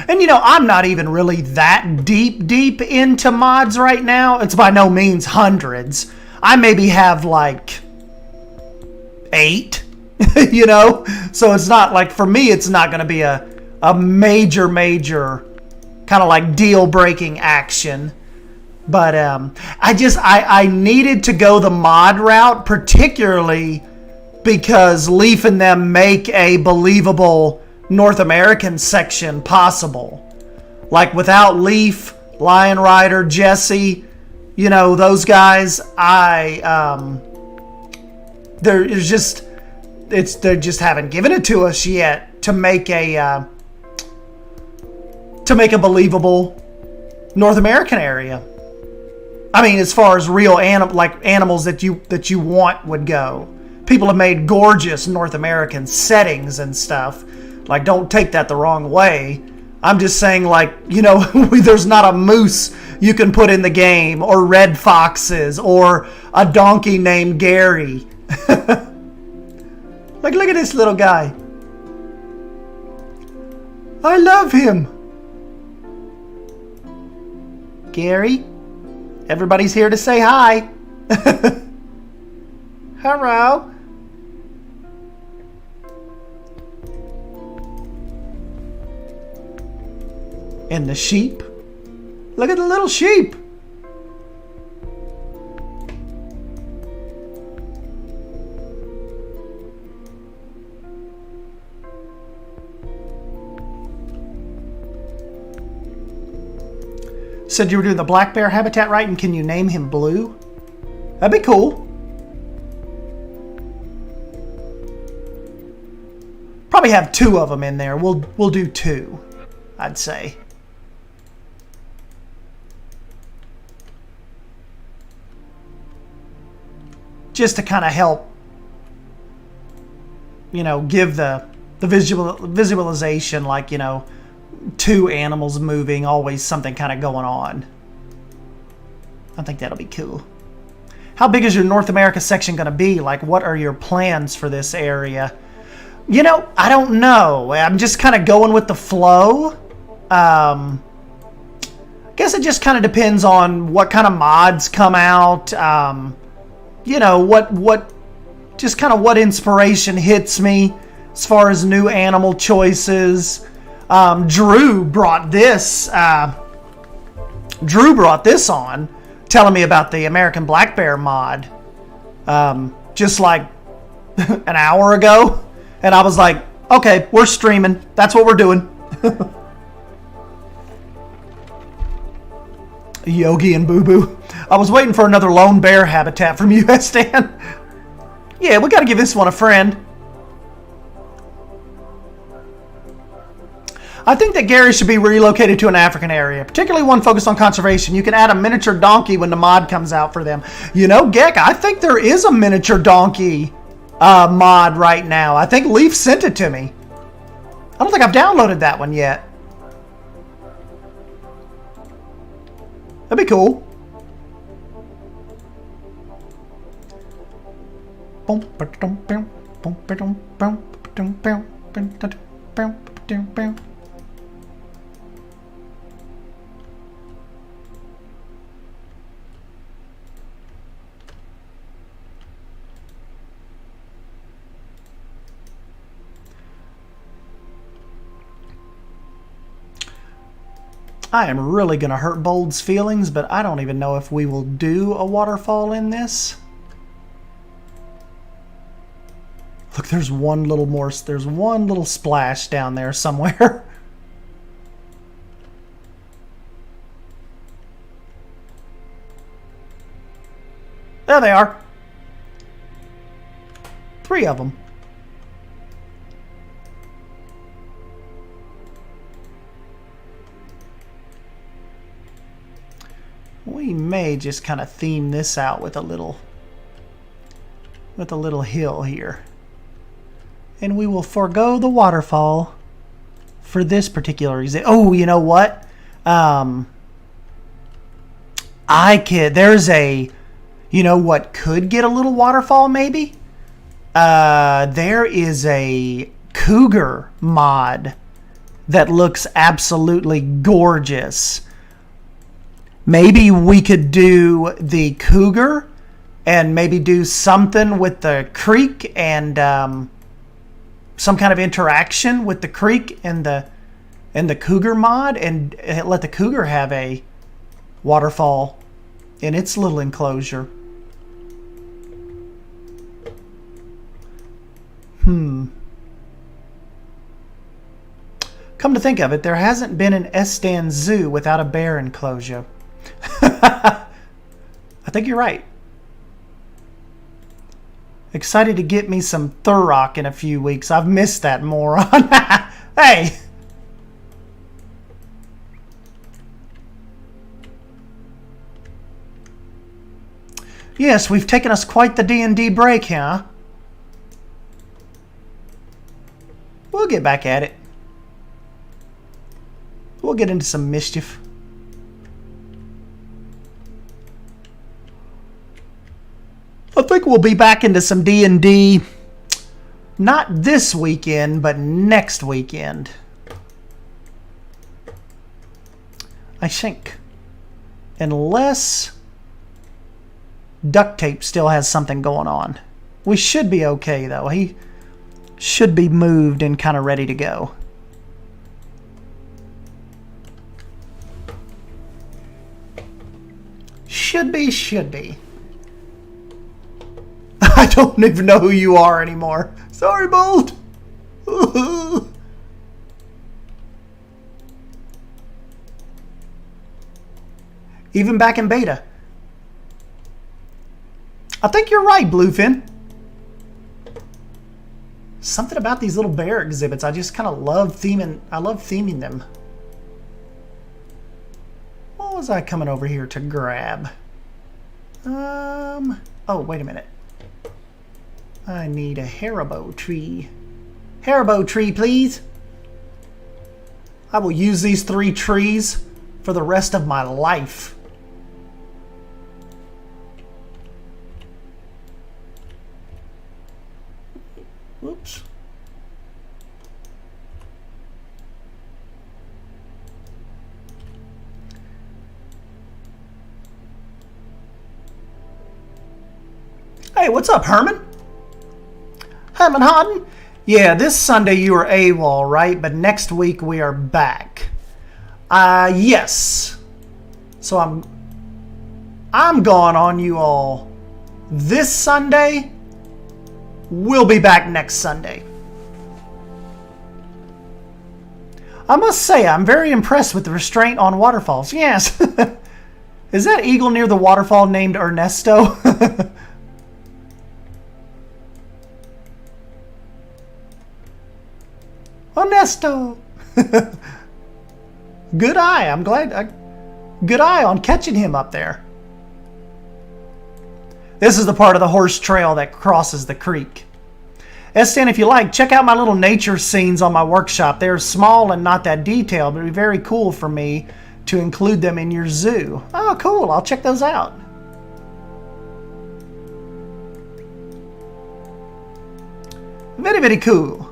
And you know, I'm not even really that deep into mods right now. It's by no means hundreds. I maybe have like 8, you know? So it's not like, for me, it's not going to be a major kind of like deal-breaking action. But I needed to go the mod route, particularly because Leaf and them make a believable North American section possible. Like, without Leaf, Lion Rider, Jesse, you know, those guys, they just haven't given it to us yet to make a believable North American area. I mean, as far as real animals that you want would go. People have made gorgeous North American settings and stuff. Like, don't take that the wrong way. I'm just saying, like, you know, there's not a moose you can put in the game, or red foxes, or a donkey named Gary. Like, look at this little guy. I love him. Gary, everybody's here to say hi. Hello. And the sheep. Look at the little sheep. Said you were doing the black bear habitat right, and can you name him Blue? That'd be cool. Probably have 2 of them in there. We'll do 2, I'd say. Just to kind of help, you know, give the visualization, like, you know, 2 animals moving, always something kind of going on. I think that'll be cool. How big is your North America section going to be? Like, what are your plans for this area? You know, I don't know. I'm just kind of going with the flow. I guess it just kind of depends on what kind of mods come out. You know, what just kind of what inspiration hits me as far as new animal choices. Drew brought this on, telling me about the American Black Bear mod, just like an hour ago. And I was like, okay, we're streaming. That's what we're doing. Yogi and Boo Boo. I was waiting for another lone bear habitat from you, Stan. Yeah, we got to give this one a friend. I think that Gary should be relocated to an African area, particularly one focused on conservation. You can add a miniature donkey when the mod comes out for them. You know, Gek, I think there is a miniature donkey mod right now. I think Leaf sent it to me. I don't think I've downloaded that one yet. That'd be cool. I am really going to hurt Bold's feelings, but I don't even know if we will do a waterfall in this. Look, there's one little splash down there somewhere. There they are. 3 of them. We may just kind of theme this out with a little hill here. And we will forego the waterfall for this particular reason. Oh, you know what? There's a, you know what could get a little waterfall maybe? There is a cougar mod that looks absolutely gorgeous. Maybe we could do the cougar and maybe do something with the creek and some kind of interaction with the creek and the cougar mod, and let the cougar have a waterfall in its little enclosure. Come to think of it, there hasn't been an Estan zoo without a bear enclosure. I think you're right. Excited to get me some Thurrock in a few weeks. I've missed that moron. Hey! Yes, we've taken us quite the D&D break, huh? We'll get back at it. We'll get into some mischief. I think we'll be back into some D&D, not this weekend, but next weekend. I think. Unless Duct Tape still has something going on. We should be okay, though. He should be moved and kind of ready to go. Should be. I don't even know who you are anymore. Sorry, Bold. Even back in beta. I think you're right, Bluefin. Something about these little bear exhibits, I just kind of love theming. I love theming them. What was I coming over here to grab? Oh, wait a minute. I need a Haribo tree. Haribo tree, please. I will use these 3 trees for the rest of my life. Whoops. Hey, what's up, Herman? Herman Harden? Yeah, this Sunday you were AWOL, right? But next week we are back. Yes. So I'm gone on you all this Sunday. We'll be back next Sunday. I must say, I'm very impressed with the restraint on waterfalls. Yes. Is that eagle near the waterfall named Ernesto? Ernesto! Good eye. I'm glad. Good eye on catching him up there. This is the part of the horse trail that crosses the creek. S10, if you like, check out my little nature scenes on my workshop. They're small and not that detailed, but it'd be very cool for me to include them in your zoo. Oh, cool. I'll check those out. Very, very cool.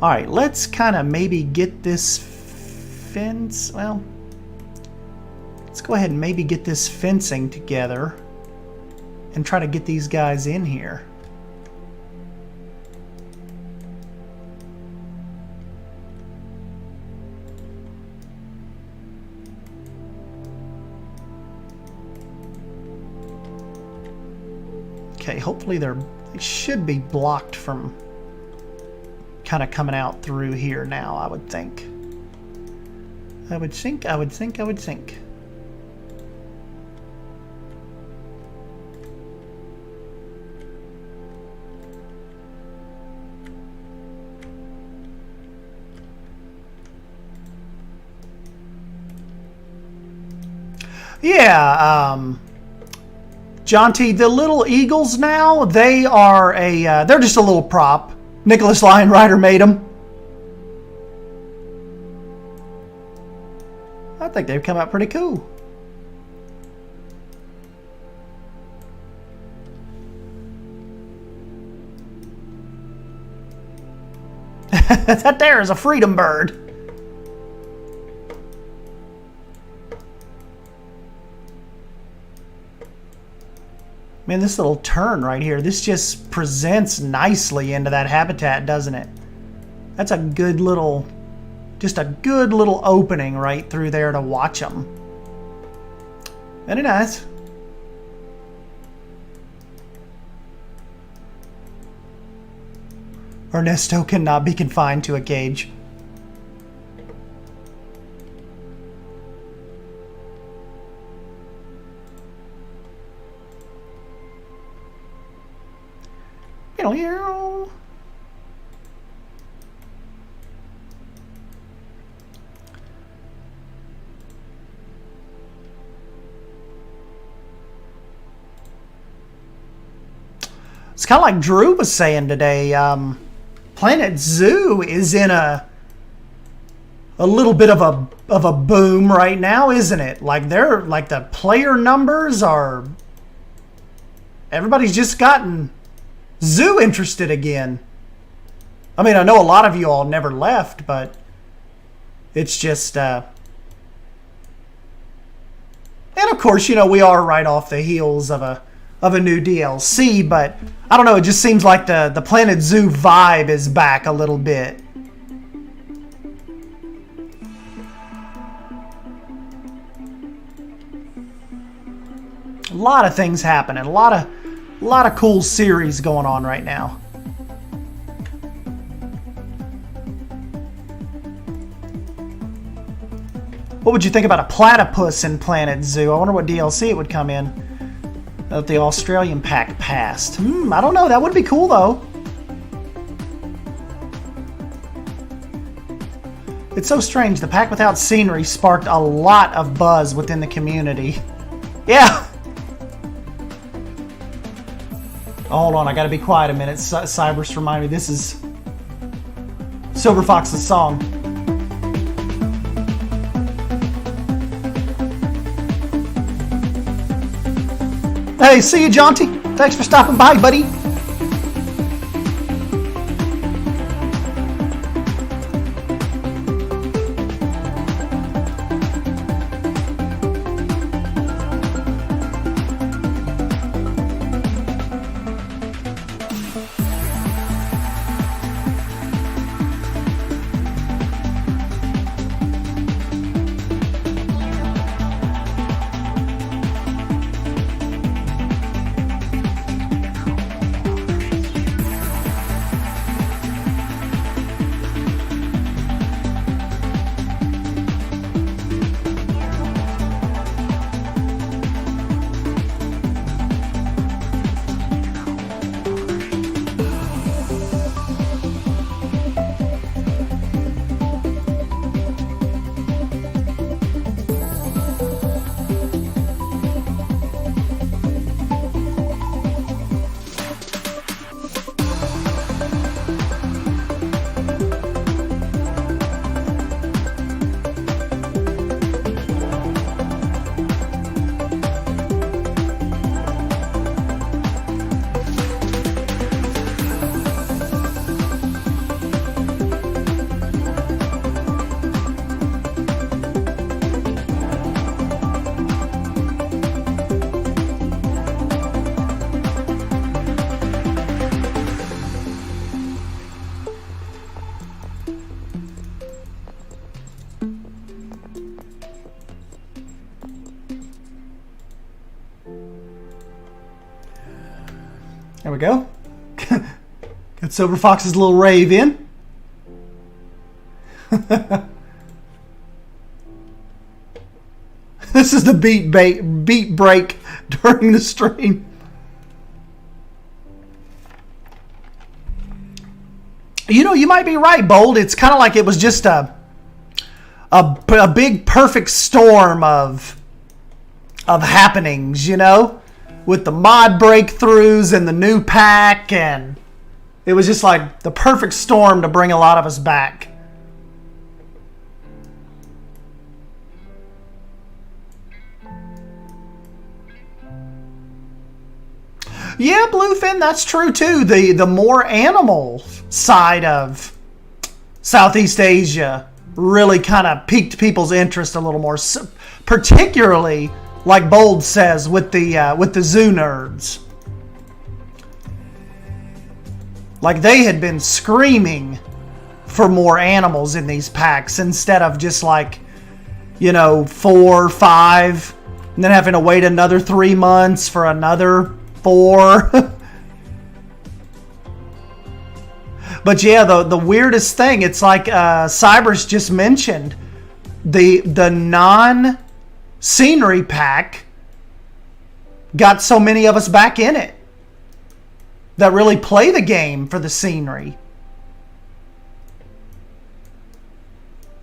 All right, let's kind of maybe get this fence. Well, let's go ahead and maybe get this fencing together and try to get these guys in here. Okay, hopefully they should be blocked from kind of coming out through here now, I would think. I would think. Yeah, John T, the little eagles now, they are they're just a little prop. Nicholas Lion Rider made them. I think they've come out pretty cool. That there is a freedom bird. Man, this little turn right here, this just presents nicely into that habitat, doesn't it? That's a good little, just a good little opening right through there to watch them. Very nice. Ernesto cannot be confined to a cage. It's kind of like Drew was saying today. Planet Zoo is in a little bit of a boom right now, isn't it? Like the player numbers are. Everybody's just gotten Zoo interested again. I mean, I know a lot of you all never left, but it's just. And of course, you know, we are right off the heels of a new DLC, but I don't know, it just seems like the Planet Zoo vibe is back a little bit. A lot of things happening, a lot of cool series going on right now. What would you think about a platypus in Planet Zoo? I wonder what DLC it would come in. That the Australian pack passed. I don't know. That would be cool, though. It's so strange. The pack without scenery sparked a lot of buzz within the community. Yeah. Oh, hold on. I gotta be quiet a minute. Cybers remind me. This is Silver Fox's song. Hey, see you, Jaunty. Thanks for stopping by, buddy. There we go. Got Silver Fox's little rave in. This is the beat break during the stream. You know, you might be right, Bold. It's kind of like it was just a big perfect storm of happenings, you know, with the mod breakthroughs and the new pack, and it was just like the perfect storm to bring a lot of us back. Yeah, Bluefin, that's true too. The more animal side of Southeast Asia really kind of piqued people's interest a little more, particularly, like Bold says, with the zoo nerds. Like they had been screaming for more animals in these packs instead of just like, you know, 4 or 5, and then having to wait another 3 months for another 4. But yeah, the weirdest thing, it's like Cybers just mentioned, the non-scenery pack got so many of us back in it that really play the game for the scenery.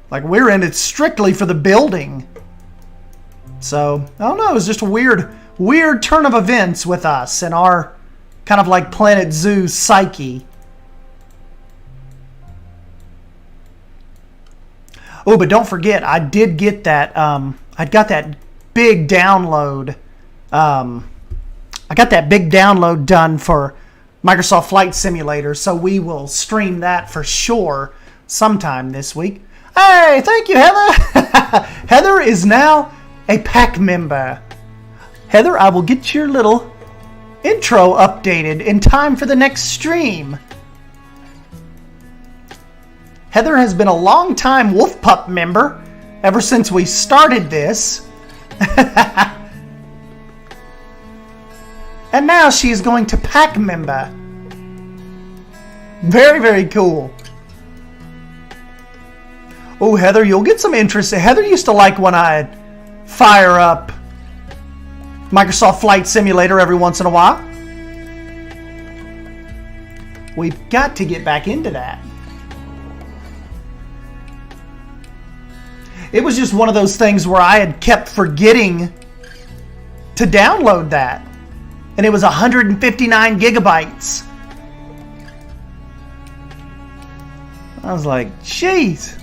Like we're in it strictly for the building. So, I don't know, it was just a weird turn of events with us and our kind of like Planet Zoo psyche. Oh, but don't forget, I did get that, I got that big download. I got that big download done for Microsoft Flight Simulator, so we will stream that for sure sometime this week. Hey, thank you, Heather. Heather is now a pack member. Heather, I will get your little intro updated in time for the next stream. Heather has been a long-time Wolf Pup member ever since we started this. And now she is going to pack member. Very, very cool. Oh, Heather, you'll get some interest. Heather used to like when I'd fire up Microsoft Flight Simulator every once in a while. We've got to get back into that. It was just one of those things where I had kept forgetting to download that. And it was 159 gigabytes. I was like, jeez.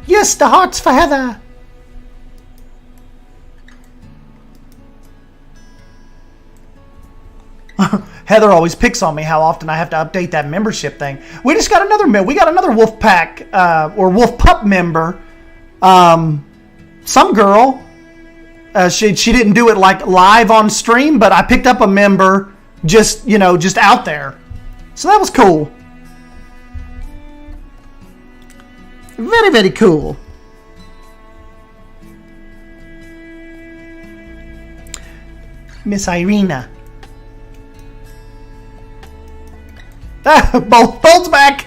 Yes, the hearts for Heather. Heather always picks on me how often I have to update that membership thing. We just got another Wolf Pack or Wolf Pup member. Some girl. She didn't do it like live on stream, but I picked up a member just out there. So that was cool. Very, very cool. Miss Irina. Bold's back.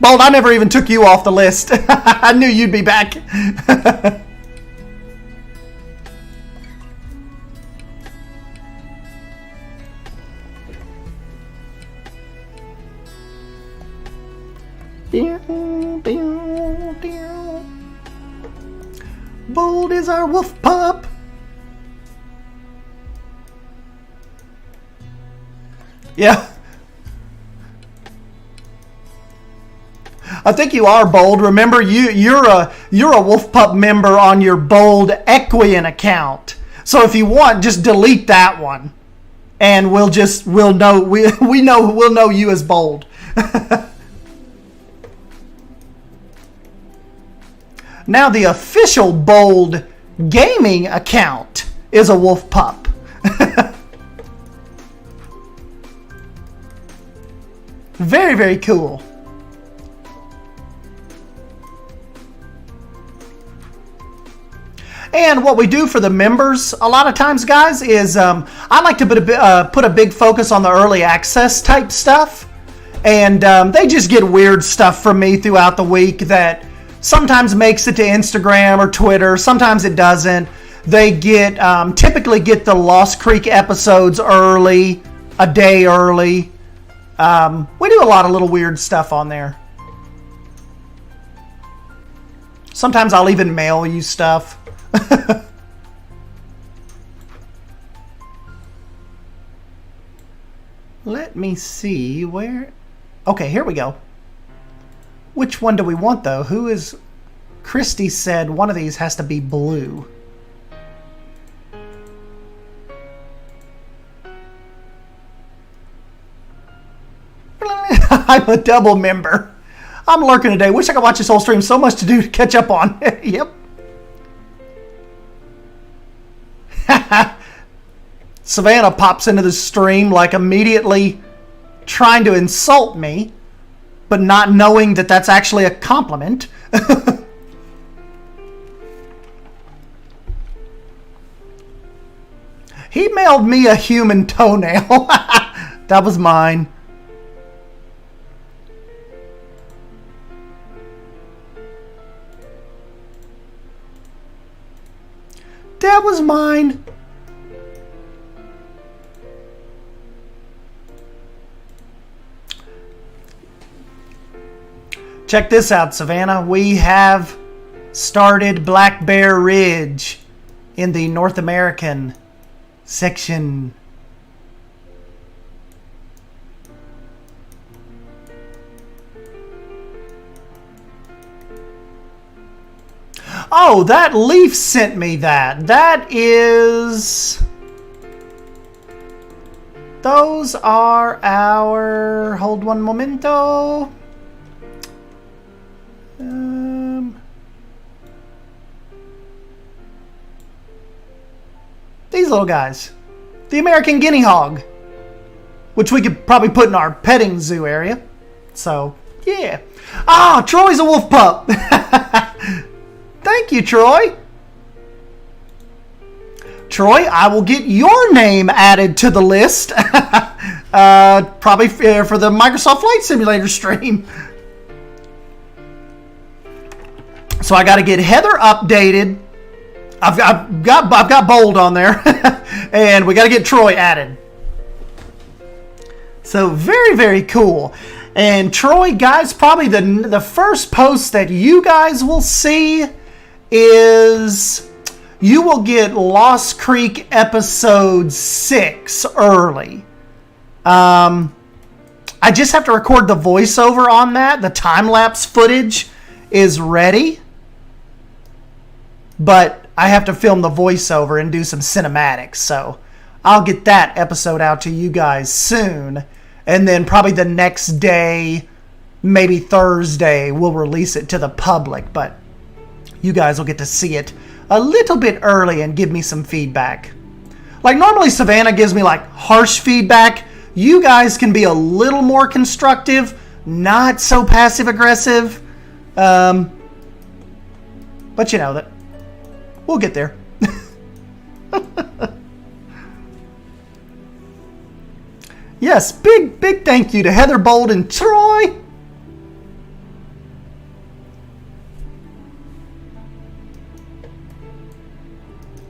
Bold, I never even took you off the list. I knew you'd be back. Bold is our wolf pup. Yeah. I think you are, Bold. Remember, you're a Wolf Pup member on your Bold Equian account. So if you want, just delete that one, and we'll know you as Bold. Now the official Bold gaming account is a Wolf Pup. Very, very cool. And what we do for the members a lot of times, guys, is I like to put a big focus on the early access type stuff. And they just get weird stuff from me throughout the week that sometimes makes it to Instagram or Twitter. Sometimes it doesn't. They typically get the Lost Creek episodes early, a day early. We do a lot of little weird stuff on there. Sometimes I'll even mail you stuff. Let me see where... Okay, here we go. Which one do we want, though? Who is... Christy said one of these has to be blue. I'm a double member. I'm lurking today. Wish I could watch this whole stream. So much to do to catch up on. Yep. Savannah pops into the stream like immediately trying to insult me, but not knowing that that's actually a compliment. He mailed me a human toenail. That was mine. That was mine. Check this out, Savannah. We have started Black Bear Ridge in the North American section. Oh, that Leaf sent me that. That is... Those are our... Hold one momento. These little guys. The American guinea hog. Which we could probably put in our petting zoo area. So, yeah. Ah, Troy's a wolf pup. Thank you, Troy. Troy, I will get your name added to the list. Probably for the Microsoft Flight Simulator stream. So I got to get Heather updated. I've got Bold on there. And we got to get Troy added. So very, very cool. And Troy, guys, probably the first post that you guys will see is you will get Lost Creek episode 6 early. I just have to record the voiceover on that. The time-lapse footage is ready. But I have to film the voiceover and do some cinematics. So I'll get that episode out to you guys soon. And then probably the next day, maybe Thursday, we'll release it to the public. But you guys will get to see it a little bit early and give me some feedback. Like normally Savannah gives me like harsh feedback. You guys can be a little more constructive, not so passive aggressive. But you know that we'll get there. Yes, big thank you to Heather Bold and Troy.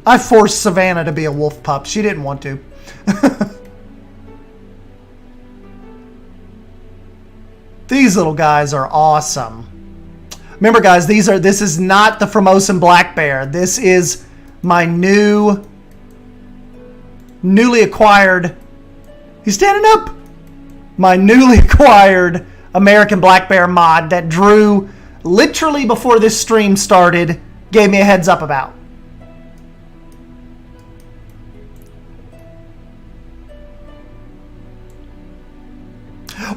I forced Savannah to be a wolf pup. She didn't want to. These little guys are awesome. Remember, guys, this is not the Formosan black bear. This is my newly acquired. He's standing up. My newly acquired American black bear mod that Drew, literally before this stream started, gave me a heads up about.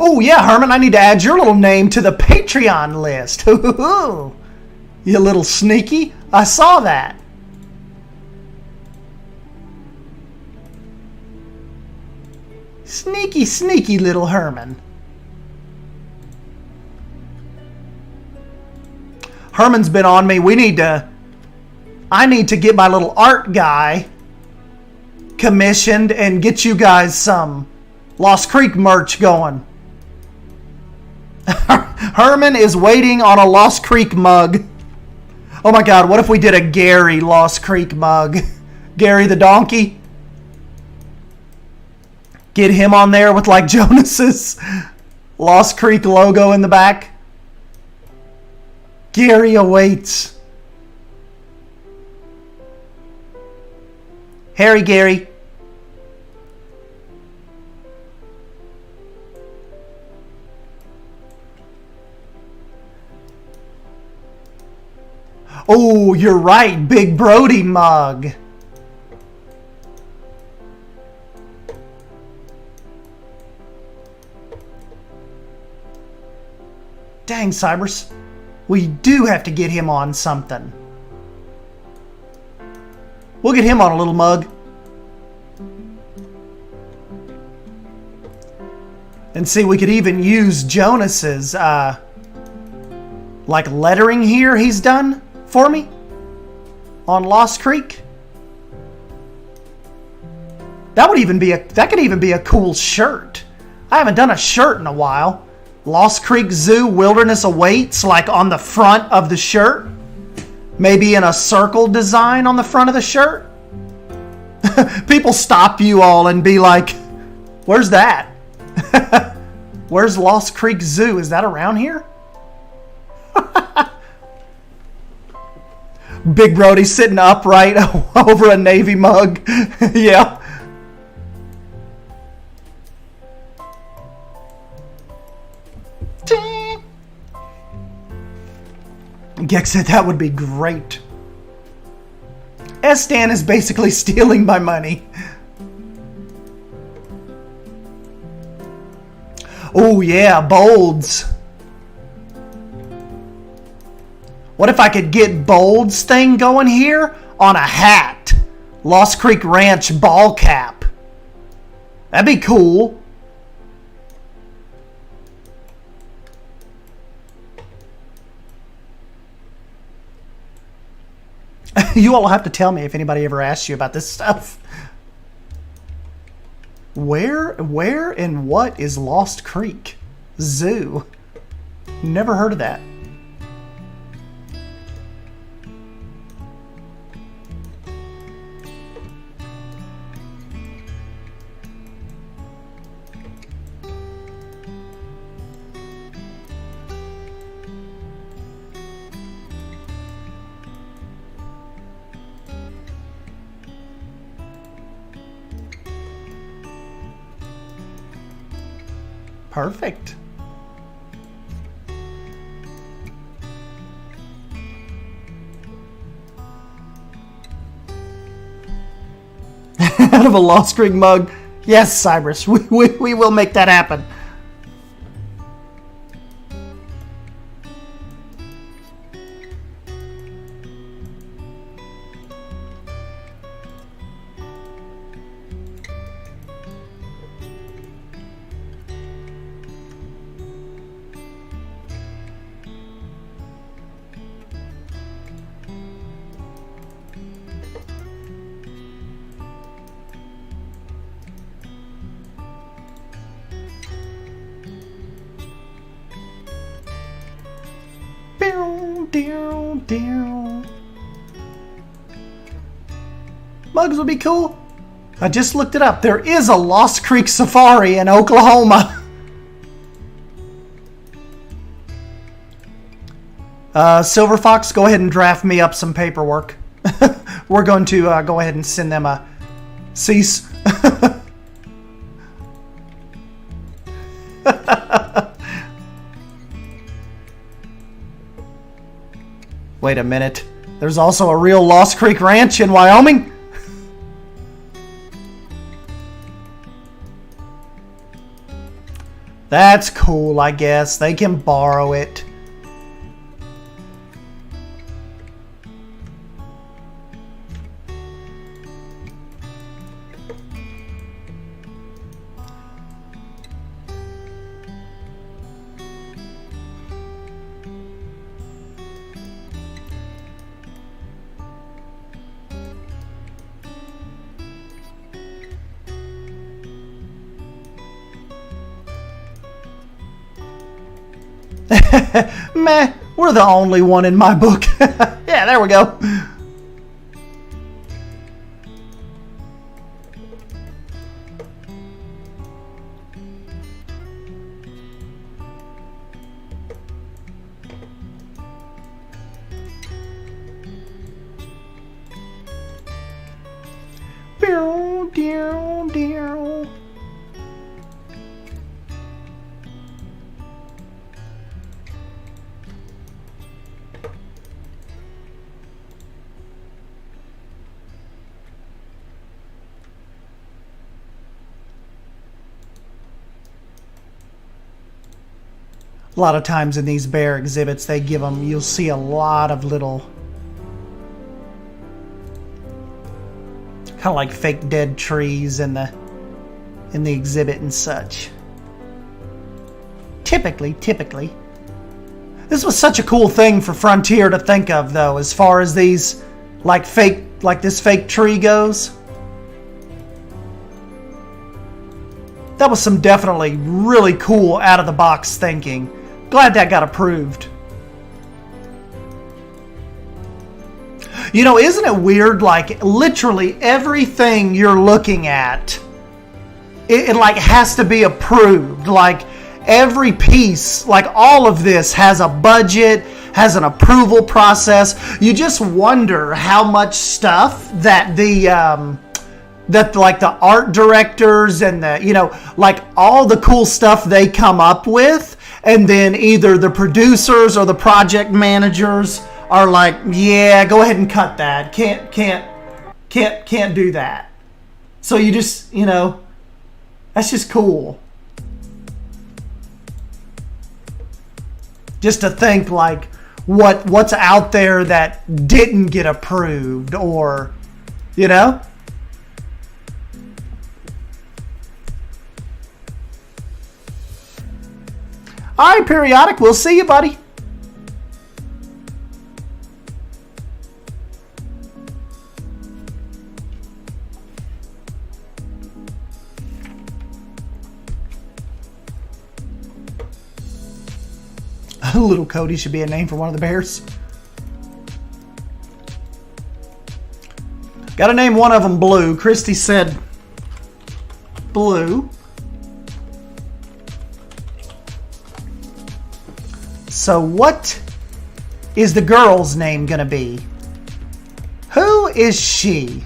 Oh, yeah, Herman, I need to add your little name to the Patreon list. You little sneaky. I saw that. Sneaky, sneaky little Herman. Herman's been on me. We need to I need to get my little art guy commissioned and get you guys some Lost Creek merch going. Herman is waiting on a Lost Creek mug. Oh my god, what if we did a Gary Lost Creek mug? Gary the donkey? Get him on there with like Jonas's Lost Creek logo in the back. Gary awaits. Harry Gary. Oh, you're right, Big Brody mug. Dang, Cybers. We do have to get him on something. We'll get him on a little mug. And see, we could even use Jonas's, like lettering here he's done for me on Lost Creek. That could even be a cool shirt. I haven't done a shirt in a while. Lost Creek Zoo Wilderness Awaits, like on the front of the shirt. Maybe in a circle design on the front of the shirt. People stop you all and be like, where's that? Where's Lost Creek Zoo? Is that around here? Big Brody sitting upright over a Navy mug. Yeah. Gex said that would be great. S-Stan is basically stealing my money. Oh yeah, Bold's. What if I could get Bold's thing going here on a hat? Lost Creek Ranch ball cap. That'd be cool. You all have to tell me if anybody ever asks you about this stuff. Where and what is Lost Creek Zoo? Never heard of that. Perfect. Out of a Lost Creek mug. Yes, Cyrus, we will make that happen. Mugs would be cool. I just looked it up. There is a Lost Creek Safari in Oklahoma. Silver Fox, go ahead and draft me up some paperwork. We're going to go ahead and send them a cease. Wait a minute. There's also a real Lost Creek Ranch in Wyoming? That's cool, I guess. They can borrow it. Meh, we're the only one in my book. Yeah, there we go. A lot of times in these bear exhibits, they give them, you'll see a lot of little, kind of like fake dead trees in the exhibit and such. Typically. This was such a cool thing for Frontier to think of, though, as far as these, like this fake tree goes. That was some definitely really cool out-of-the-box thinking. Glad that got approved. You know, isn't it weird? Like, literally everything you're looking at, it like has to be approved. Like, every piece, like all of this has a budget, has an approval process. You just wonder how much stuff that that like the art directors and the, you know, like all the cool stuff they come up with, and then either the producers or the project managers are like, yeah, go ahead and cut that. Can't do that. So you just, you know, that's just cool. Just to think like what's out there that didn't get approved, or, you know? All right, Periodic, we'll see you, buddy. Little Cody should be a name for one of the bears. Gotta name one of them Blue. Christy said Blue. So what is the girl's name gonna be? Who is she?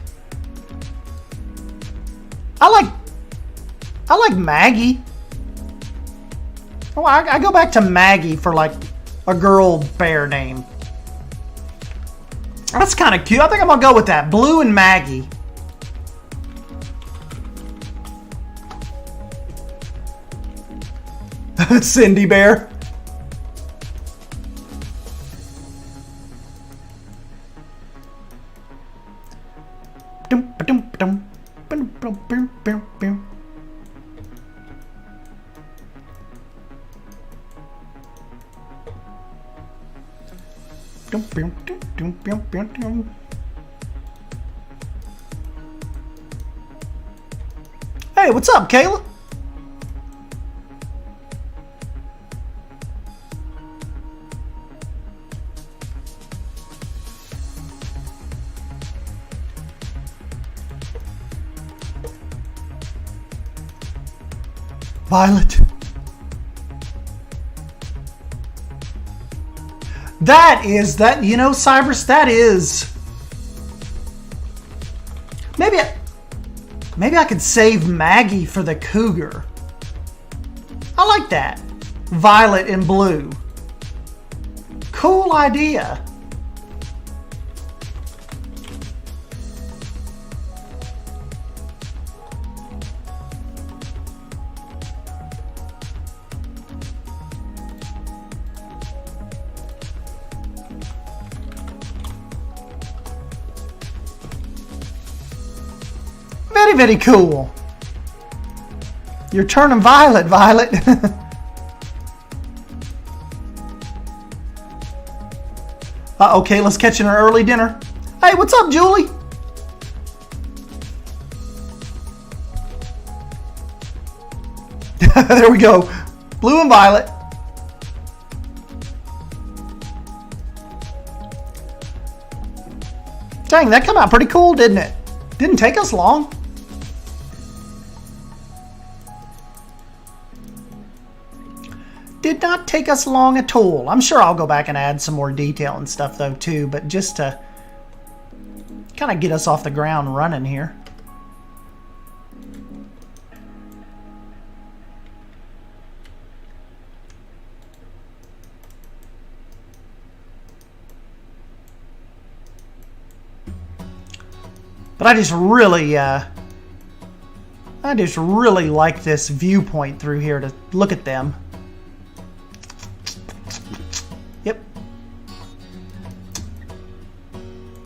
I like Maggie. Oh, I go back to Maggie for like a girl bear name. That's kind of cute. I think I'm gonna go with that. Blue and Maggie. Cindy Bear. Hey, what's up, Kayla? Violet. That, you know, Cybers, that is... Maybe I could save Maggie for the cougar. I like that. Violet and Blue. Cool idea. Very, very cool. You're turning violet, Violet. Okay, let's catch an early dinner. Hey, what's up, Julie? There we go. Blue and Violet. Dang, that came out pretty cool, didn't it? Didn't take us long. Did not take us long at all. I'm sure I'll go back and add some more detail and stuff though too, but just to kind of get us off the ground running here. But I just really like this viewpoint through here to look at them. Yep.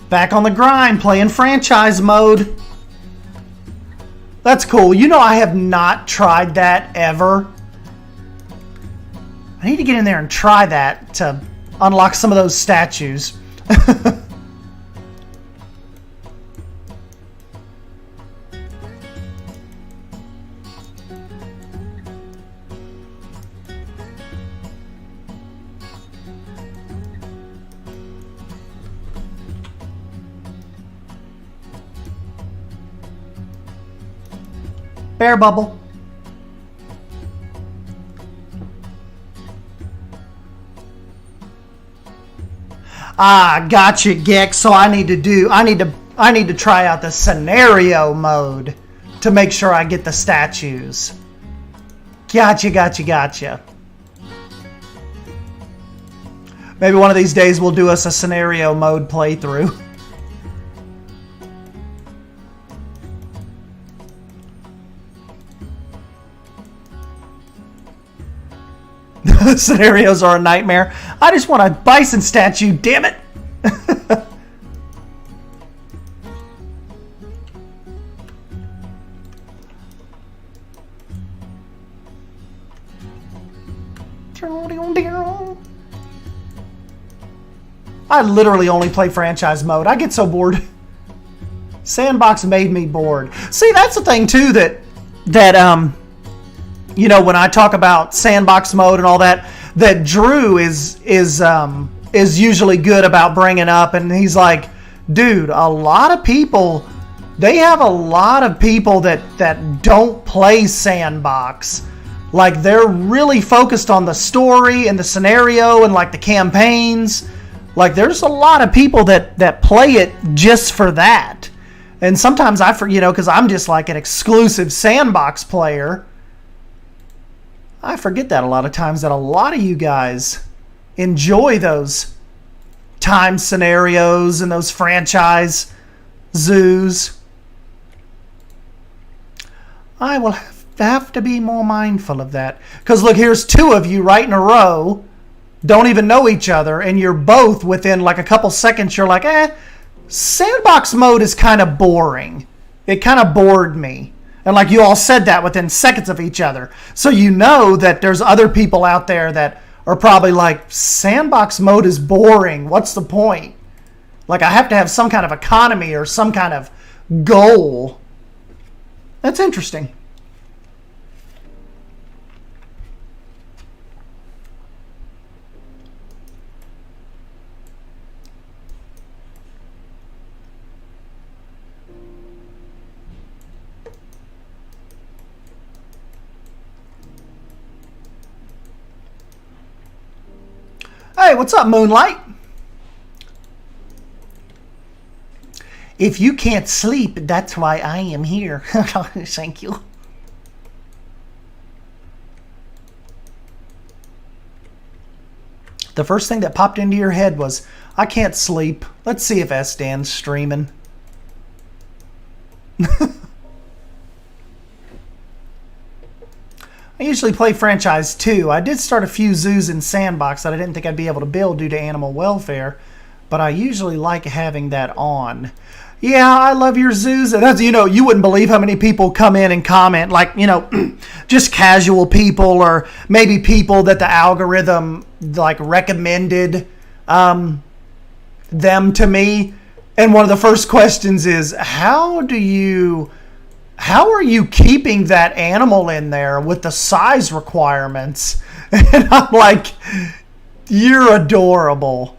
Back on the grind, playing franchise mode. That's cool. You know, I have not tried that ever. I need to get in there and try that to unlock some of those statues. Bear bubble. Ah, gotcha, Gex. So I need to try out the scenario mode to make sure I get the statues. Gotcha. Maybe one of these days we'll do us a scenario mode playthrough. Scenarios are a nightmare. I just want a bison statue, damn it. I literally only play franchise mode. I get so bored. Sandbox made me bored. See, that's the thing too that you know, when I talk about sandbox mode and all that, that Drew is usually good about bringing up, and he's like, dude, a lot of people, they have a lot of people that don't play sandbox. Like, they're really focused on the story and the scenario and like the campaigns. Like, there's a lot of people that play it just for that. And sometimes you know, because I'm just like an exclusive sandbox player, I forget that a lot of times that a lot of you guys enjoy those time scenarios and those franchise zoos. I will have to be more mindful of that. Because look, here's two of you right in a row, don't even know each other, and you're both within like a couple seconds, you're like, sandbox mode is kind of boring. It kind of bored me. And like you all said that within seconds of each other. So you know that there's other people out there that are probably like, sandbox mode is boring. What's the point? Like, I have to have some kind of economy or some kind of goal. That's interesting. Hey, what's up, Moonlight? If you can't sleep, that's why I am here. Thank you. The first thing that popped into your head was, I can't sleep. Let's see if S-Dan's streaming. I usually play franchise too. I did start a few zoos in sandbox that I didn't think I'd be able to build due to animal welfare, but I usually like having that on. Yeah, I love your zoos. That's, you know, you wouldn't believe how many people come in and comment, like, you know, just casual people or maybe people that the algorithm like recommended them to me. And one of the first questions is, how are you keeping that animal in there with the size requirements? And I'm like, you're adorable.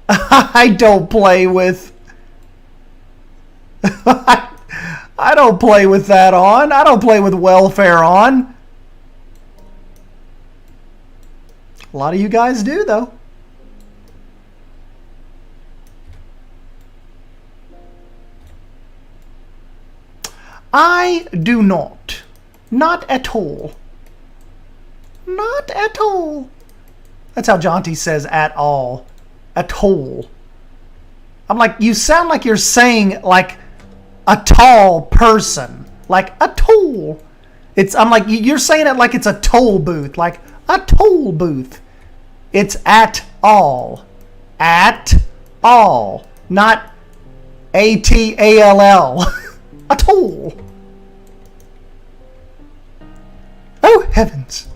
I don't play with I don't play with that on. I don't play with welfare on. A lot of you guys do, though. I do not. Not at all. Not at all. That's how Jaunty says at all. At all. I'm like, you sound like you're saying like a tall person. Like a toll. I'm like, you're saying it like it's a toll booth. Like a toll booth. It's at all. At all. Not A-T-A-L-L. A toll. Oh, heavens.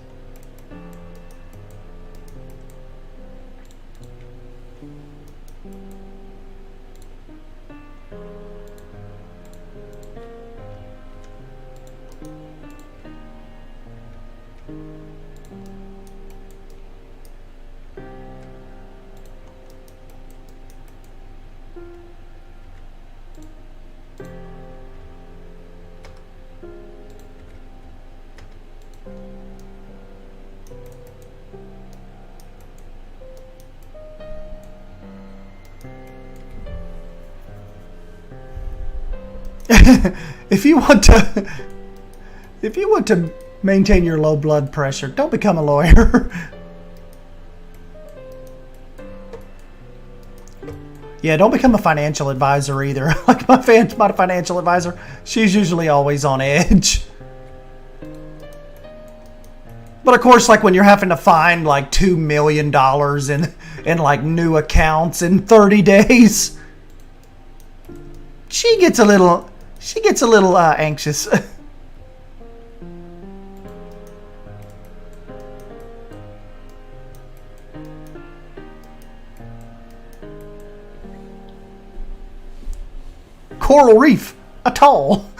If you want to maintain your low blood pressure, don't become a lawyer. Yeah, don't become a financial advisor either. Like my financial advisor, she's usually always on edge. But of course, like when you're having to find like $2 million in like new accounts in 30 days, she gets a little anxious. Coral reef, atoll.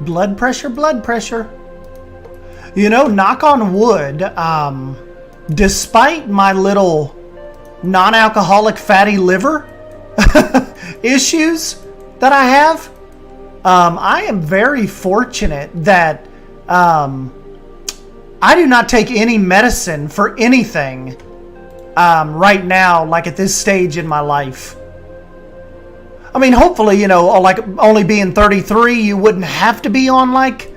Blood pressure. You know, knock on wood, despite my little non-alcoholic fatty liver issues that I have, I am very fortunate that I do not take any medicine for anything right now, like at this stage in my life. I mean, hopefully, you know, like only being 33, you wouldn't have to be on like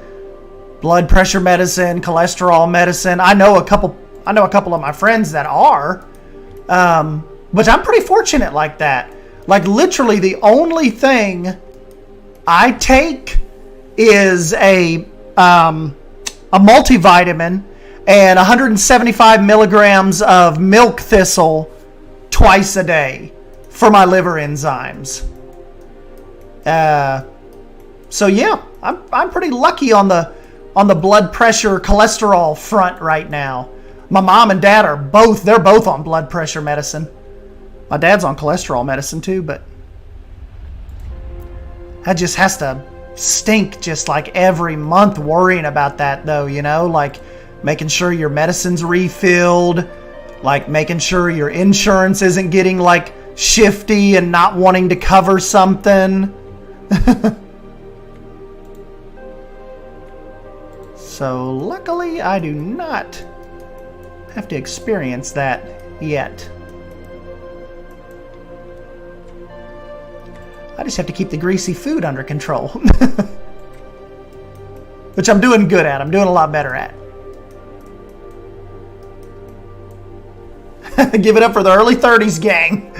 blood pressure medicine, cholesterol medicine. I know a couple of my friends that are, but I'm pretty fortunate like that. Like literally, the only thing I take is a multivitamin and 175 milligrams of milk thistle twice a day for my liver enzymes. So yeah, I'm pretty lucky on the blood pressure cholesterol front right now. My mom and dad they're both on blood pressure medicine. My dad's on cholesterol medicine too, but that just has to stink just like every month worrying about that though, you know, like making sure your medicine's refilled, like making sure your insurance isn't getting like shifty and not wanting to cover something. So luckily I do not have to experience that yet. I just have to keep the greasy food under control. Which I'm doing good at. I'm doing a lot better at. Give it up for the early 30s, gang.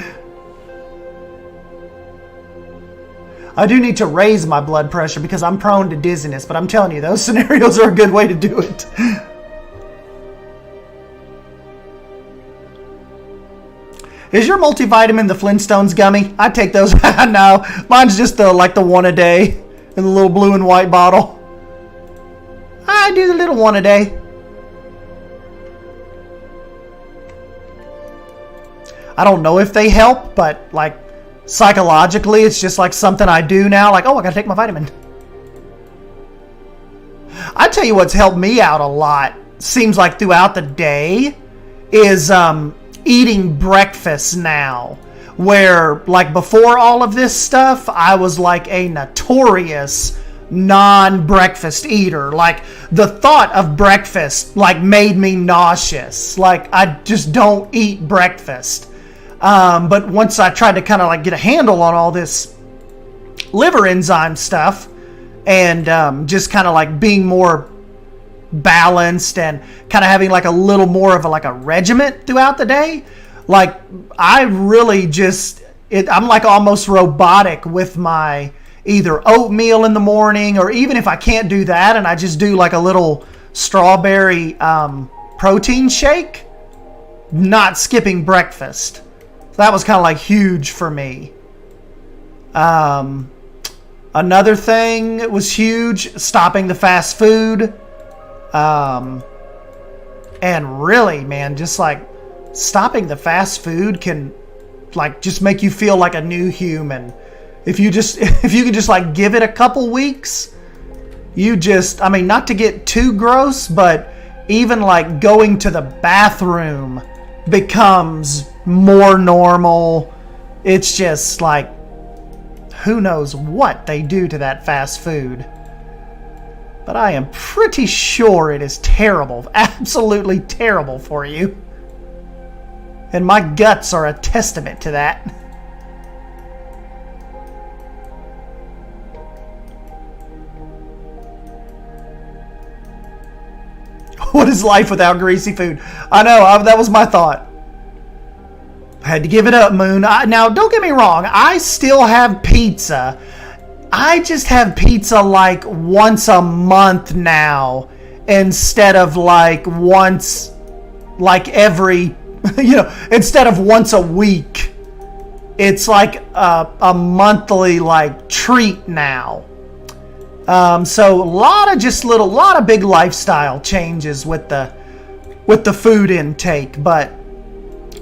I do need to raise my blood pressure because I'm prone to dizziness, but I'm telling you, those scenarios are a good way to do it. Is your multivitamin the Flintstones gummy? I take those. No, mine's just the one a day in the little blue and white bottle. I do the little one a day. I don't know if they help, but like psychologically, it's just like something I do now. Like, oh, I gotta take my vitamin. I tell you what's helped me out a lot, seems like throughout the day, is eating breakfast now. Where, like, before all of this stuff, I was like a notorious non-breakfast eater. Like, the thought of breakfast, like, made me nauseous. Like, I just don't eat breakfast. But once I tried to kind of like get a handle on all this liver enzyme stuff and just kind of like being more balanced and kind of having like a little more of a regiment throughout the day, like I really just, I'm like almost robotic with my either oatmeal in the morning, or even if I can't do that and I just do like a little strawberry protein shake, not skipping breakfast. That was kind of like huge for me. Another thing that was huge, stopping the fast food. And really, man, just like stopping the fast food can like just make you feel like a new human. If you could just like give it a couple weeks, I mean, not to get too gross, but even like going to the bathroom becomes more normal. It's just like, who knows what they do to that fast food. But I am pretty sure it is terrible, absolutely terrible for you. And my guts are a testament to that. What is life without greasy food? I know, that was my thought. I had to give it up, Moon. Now, don't get me wrong. I still have pizza. I just have pizza like once a month now, instead of like once, like every, instead of once a week. It's like a monthly like treat now. So a lot of big lifestyle changes with the food intake, but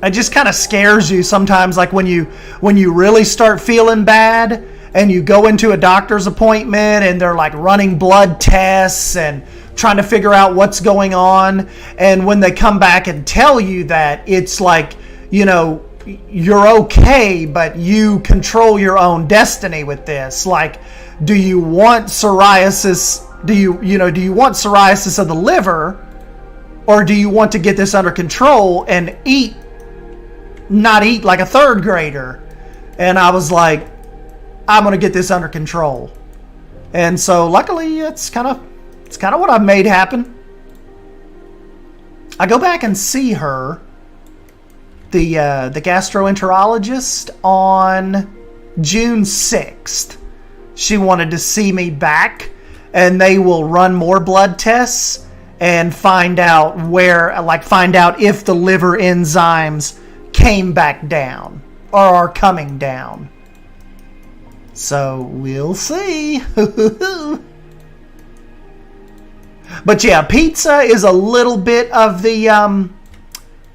it just kind of scares you sometimes, like when you really start feeling bad and you go into a doctor's appointment and they're like running blood tests and trying to figure out what's going on, and when they come back and tell you that it's like, you're okay, but you control your own destiny with this. Like, do you want psoriasis? Do you want psoriasis of the liver, or do you want to get this under control and not eat like a third grader? And I was like, I'm going to get this under control. And so luckily it's kind of what I've made happen. I go back and see her, the gastroenterologist, on June 6th. She wanted to see me back, and they will run more blood tests and find out if the liver enzymes came back down or are coming down. So we'll see. But yeah, pizza is a little bit of the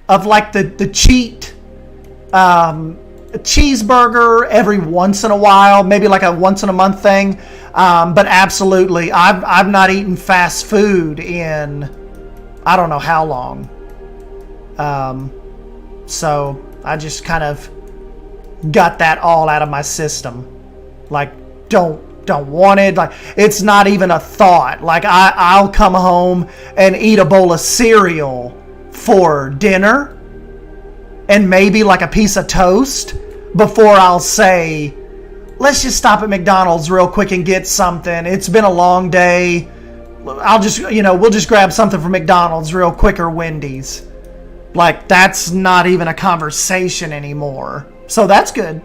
the cheat cheeseburger every once in a while, maybe like a once in a month thing. But absolutely, I've not eaten fast food in I don't know how long. So I just kind of got that all out of my system. Like, don't want it. Like, it's not even a thought. Like, I'll come home and eat a bowl of cereal for dinner and maybe like a piece of toast before I'll say, let's just stop at McDonald's real quick and get something. It's been a long day. I'll just, we'll just grab something from McDonald's real quick or Wendy's. Like, that's not even a conversation anymore. So that's good.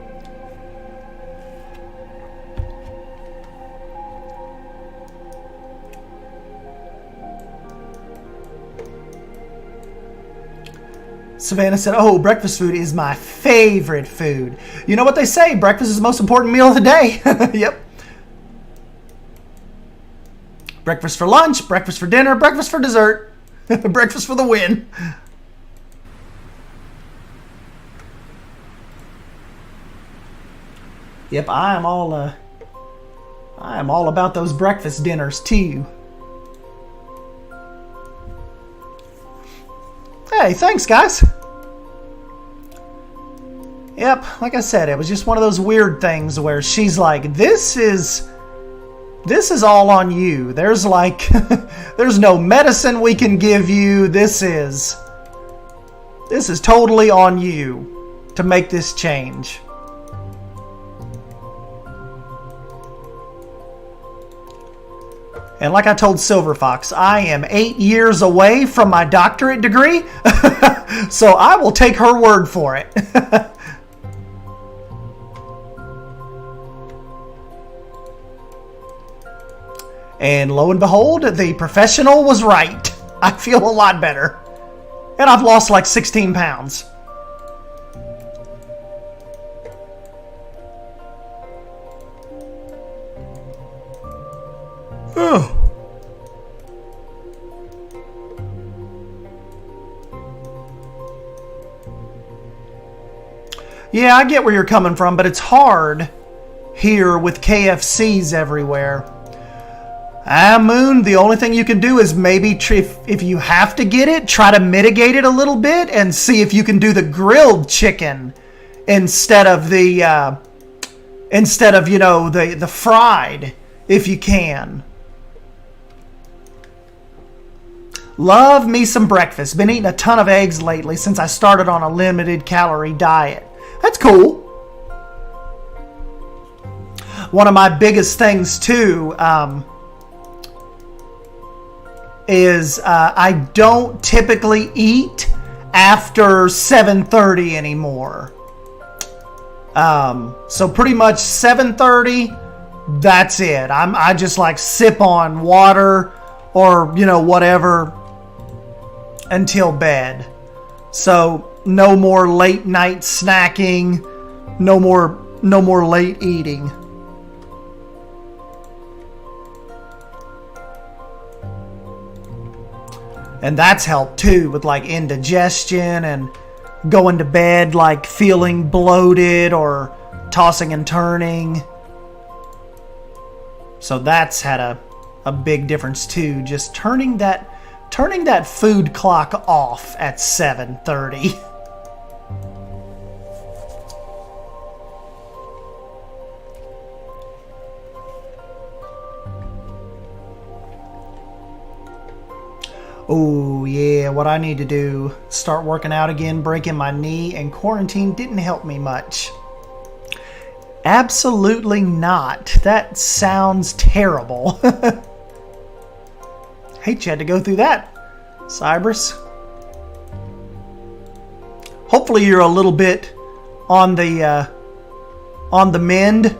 Savannah said, oh, breakfast food is my favorite food. You know what they say, breakfast is the most important meal of the day. Yep. Breakfast for lunch, breakfast for dinner, breakfast for dessert, breakfast for the win. Yep, I am all about those breakfast dinners too. Hey, thanks, guys. Yep, like I said, it was just one of those weird things where she's like, this is all on you. There's like, there's no medicine we can give you. This is totally on you to make this change. And like I told Silver Fox, I am 8 years away from my doctorate degree, so I will take her word for it. And lo and behold, the professional was right. I feel a lot better. And I've lost like 16 pounds. Oh. Yeah, I get where you're coming from, but it's hard here with KFCs everywhere. Moon, the only thing you can do is maybe, if you have to get it, try to mitigate it a little bit and see if you can do the grilled chicken instead of the fried, if you can. Love me some breakfast. Been eating a ton of eggs lately since I started on a limited calorie diet. That's cool. One of my biggest things too is I don't typically eat after 7:30 anymore. So pretty much 7:30, that's it. I just like sip on water or whatever until bed. So no more late night snacking, no more late eating. And that's helped too with like indigestion and going to bed like feeling bloated or tossing and turning. So that's had a big difference too, just turning that food clock off at 7:30. Oh yeah, what I need to do, start working out again. Breaking my knee and quarantine didn't help me much. Absolutely not. That sounds terrible. Hate you had to go through that, Cybers. Hopefully you're a little bit on the mend.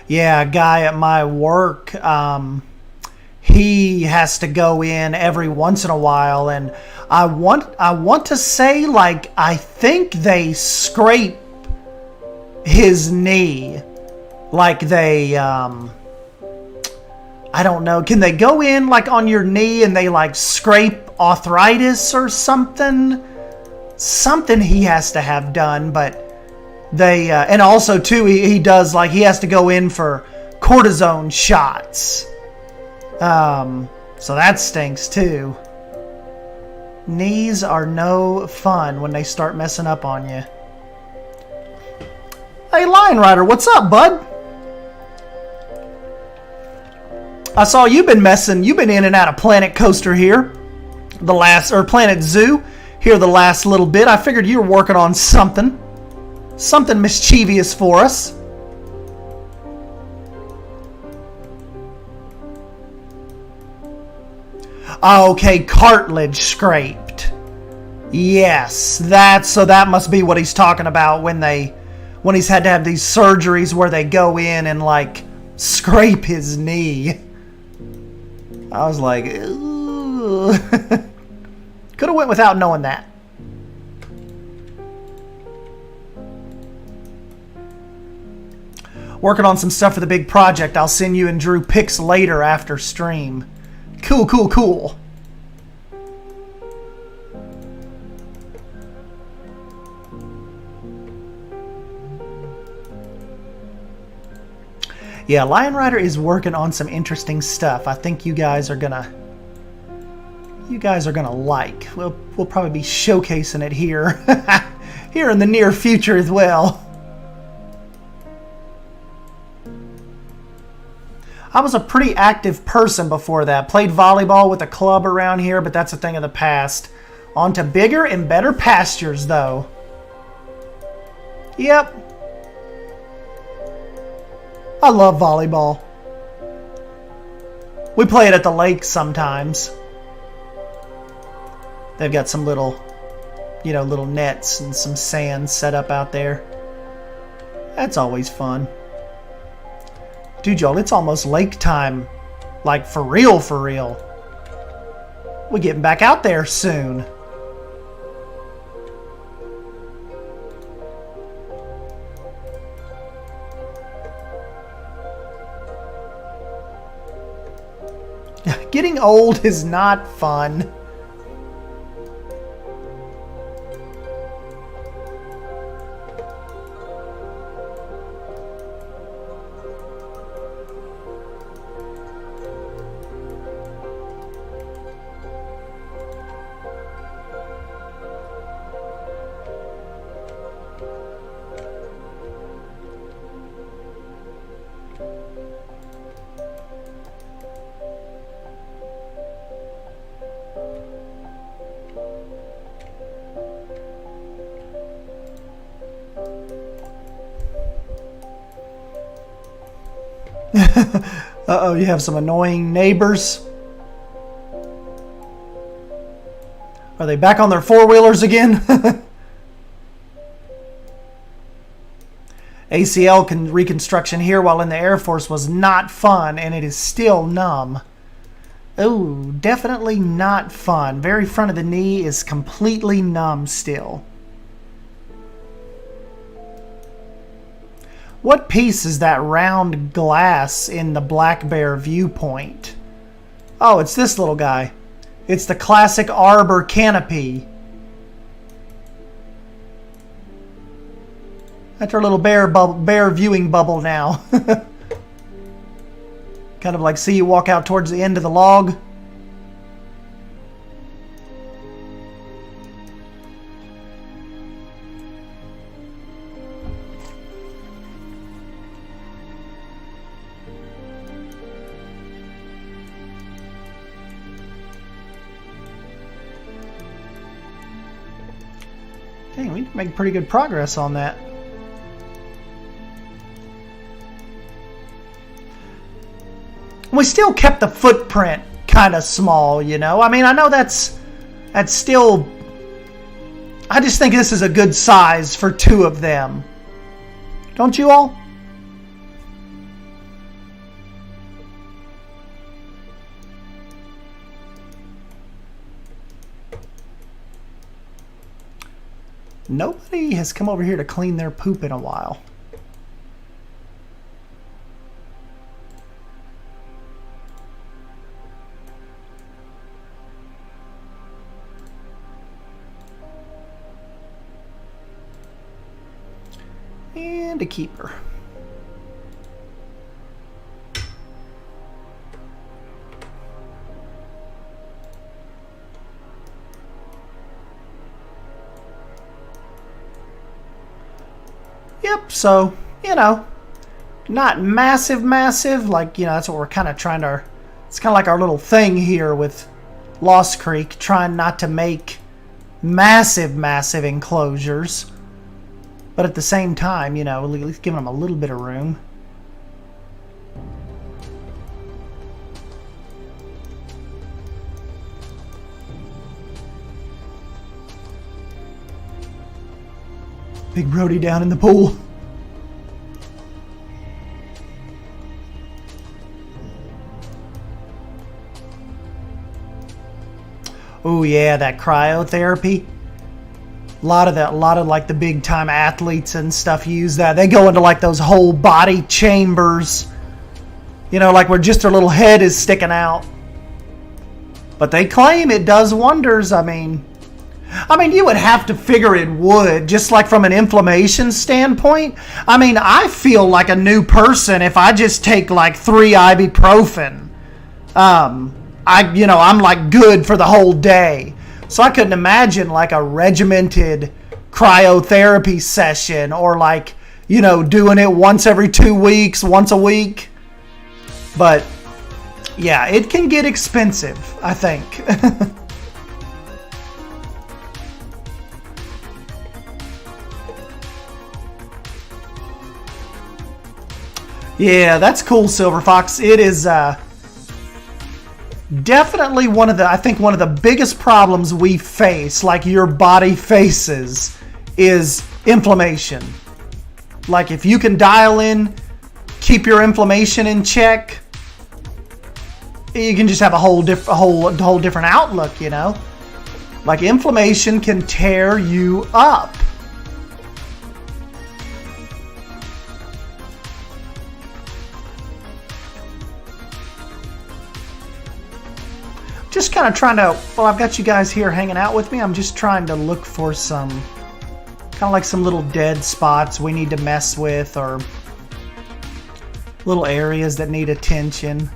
Yeah, a guy at my work, he has to go in every once in a while, and I want to say, like, I think they scrape his knee, like they, I don't know, can they go in like on your knee and they like scrape arthritis or something? Something he has to have done, but they, and also too, he does like, he has to go in for cortisone shots. So that stinks too. Knees are no fun when they start messing up on you. Hey, Lion Rider, what's up, bud? I saw you've been messing. You've been in and out of Planet Coaster here. Planet Zoo here the last little bit. I figured you were working on something. Something mischievous for us. Okay, cartilage scraped. Yes, that must be what he's talking about when he's had to have these surgeries where they go in and like scrape his knee. I was like, could have went without knowing that. Working on some stuff for the big project. I'll send you and Drew pics later after stream. Cool, cool, cool. Yeah, Lion Rider is working on some interesting stuff. I think you guys are gonna like. We'll probably be showcasing it here here in the near future as well. I was a pretty active person before that. Played volleyball with a club around here, but that's a thing of the past. On to bigger and better pastures, though. Yep. I love volleyball. We play it at the lake sometimes. They've got some little nets and some sand set up out there. That's always fun. Dude, y'all, it's almost lake time. Like, for real, for real. We're getting back out there soon. Getting old is not fun. Uh-oh, you have some annoying neighbors. Are they back on their four-wheelers again? ACL reconstruction here while in the Air Force was not fun, and it is still numb. Oh, definitely not fun. Very front of the knee is completely numb still. What piece is that round glass in the Black Bear viewpoint? Oh, it's this little guy. It's the classic arbor canopy. That's our little bear viewing bubble now. Kind of like see you walk out towards the end of the log. Dang, we make pretty good progress on that. We still kept the footprint kind of small, you know? I mean, I know that's still... I just think this is a good size for two of them. Don't you all? Nobody has come over here to clean their poop in a while. And a keeper. Yep, so you know, not massive, like, you know, that's what we're kind of trying to, it's kind of like our little thing here with Lost Creek, trying not to make massive enclosures, but at the same time, you know, at least giving them a little bit of room. Big Brody down in the pool. Oh yeah, that cryotherapy. A lot of like the big time athletes and stuff use that. They go into like those whole body chambers, you know, like where just their little head is sticking out. But they claim it does wonders. I mean, you would have to figure it would, just like from an inflammation standpoint. I mean, I feel like a new person if I just take like 3 ibuprofen. I'm like good for the whole day. So I couldn't imagine like a regimented cryotherapy session or like, you know, doing it once every 2 weeks, once a week. But yeah, it can get expensive, I think. Yeah, that's cool, Silver Fox. It is definitely one of the biggest problems we face, like your body faces, is inflammation. Like if you can dial in, keep your inflammation in check, you can just have a whole different outlook, you know? Like inflammation can tear you up. Just kind of trying to, well, I've got you guys here hanging out with me. I'm just trying to look for some, kind of like some little dead spots we need to mess with, or little areas that need attention.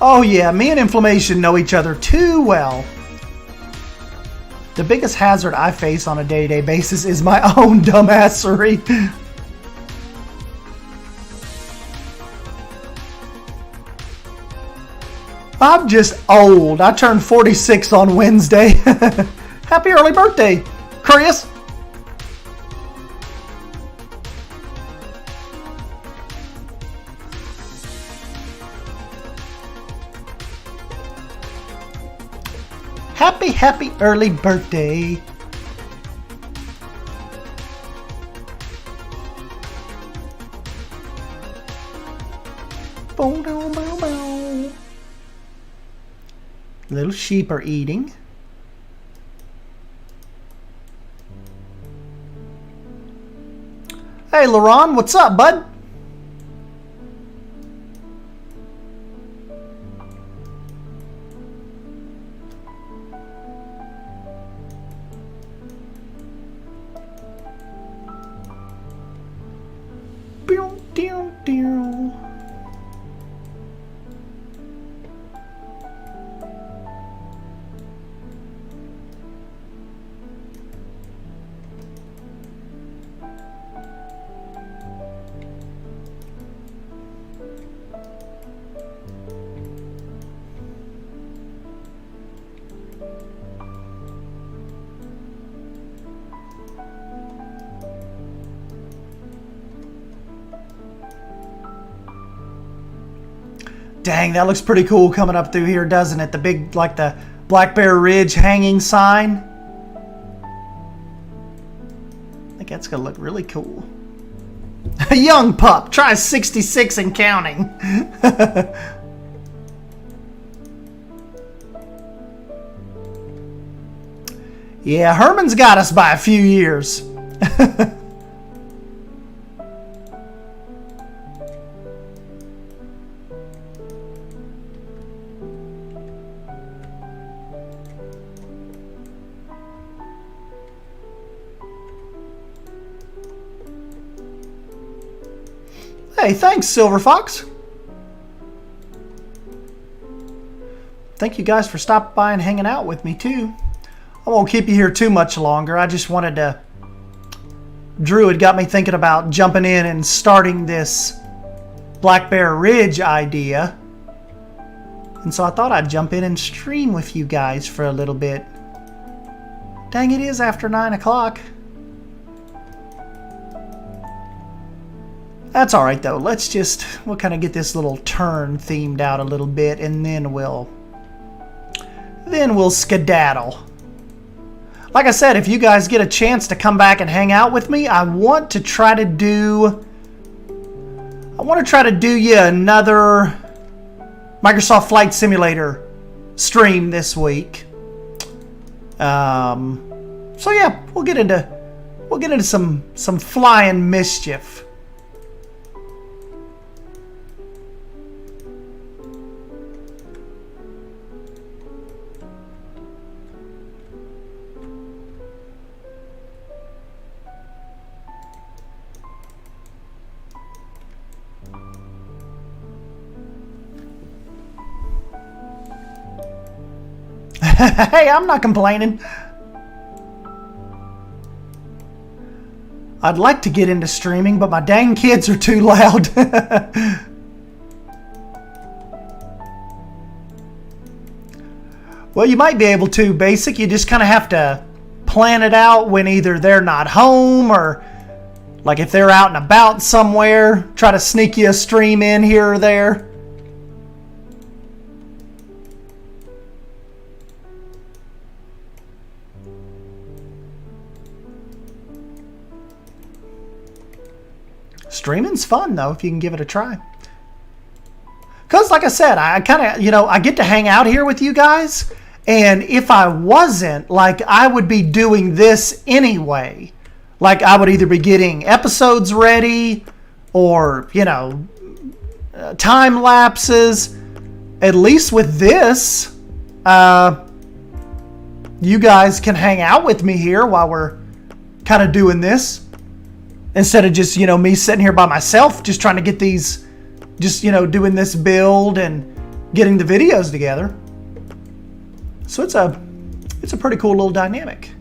Oh yeah, me and inflammation know each other too well. The biggest hazard I face on a day-to-day basis is my own dumbassery. I'm just old. I turned 46 on Wednesday. Happy early birthday, Chris. Happy early birthday. Little sheep are eating. Hey, Laron, what's up, bud? Dang, that looks pretty cool coming up through here, doesn't it? The big, like the Black Bear Ridge hanging sign. I think that's gonna look really cool. A young pup, try 66 and counting. Yeah, Herman's got us by a few years. Hey, thanks, Silver Fox. Thank you guys for stopping by and hanging out with me, too. I won't keep you here too much longer. I just wanted to... Drew had got me thinking about jumping in and starting this Black Bear Ridge idea. And so I thought I'd jump in and stream with you guys for a little bit. Dang, it is after 9 o'clock. That's alright though. We'll kind of get this little turn themed out a little bit, and then we'll skedaddle. Like I said, if you guys get a chance to come back and hang out with me, I want to try to do you another Microsoft Flight Simulator stream this week. So yeah, we'll get into some flying mischief. Hey, I'm not complaining. I'd like to get into streaming, but my dang kids are too loud. Well, you might be able to, Basic. You just kind of have to plan it out when either they're not home or, like, if they're out and about somewhere, try to sneak you a stream in here or there. Streaming's fun, though, if you can give it a try. Because, like I said, I kind of, I get to hang out here with you guys. And if I wasn't, like, I would be doing this anyway. Like, I would either be getting episodes ready or, time lapses. At least with this, you guys can hang out with me here while we're kind of doing this. Instead of just, me sitting here by myself, just trying to get these, doing this build and getting the videos together. So it's a pretty cool little dynamic.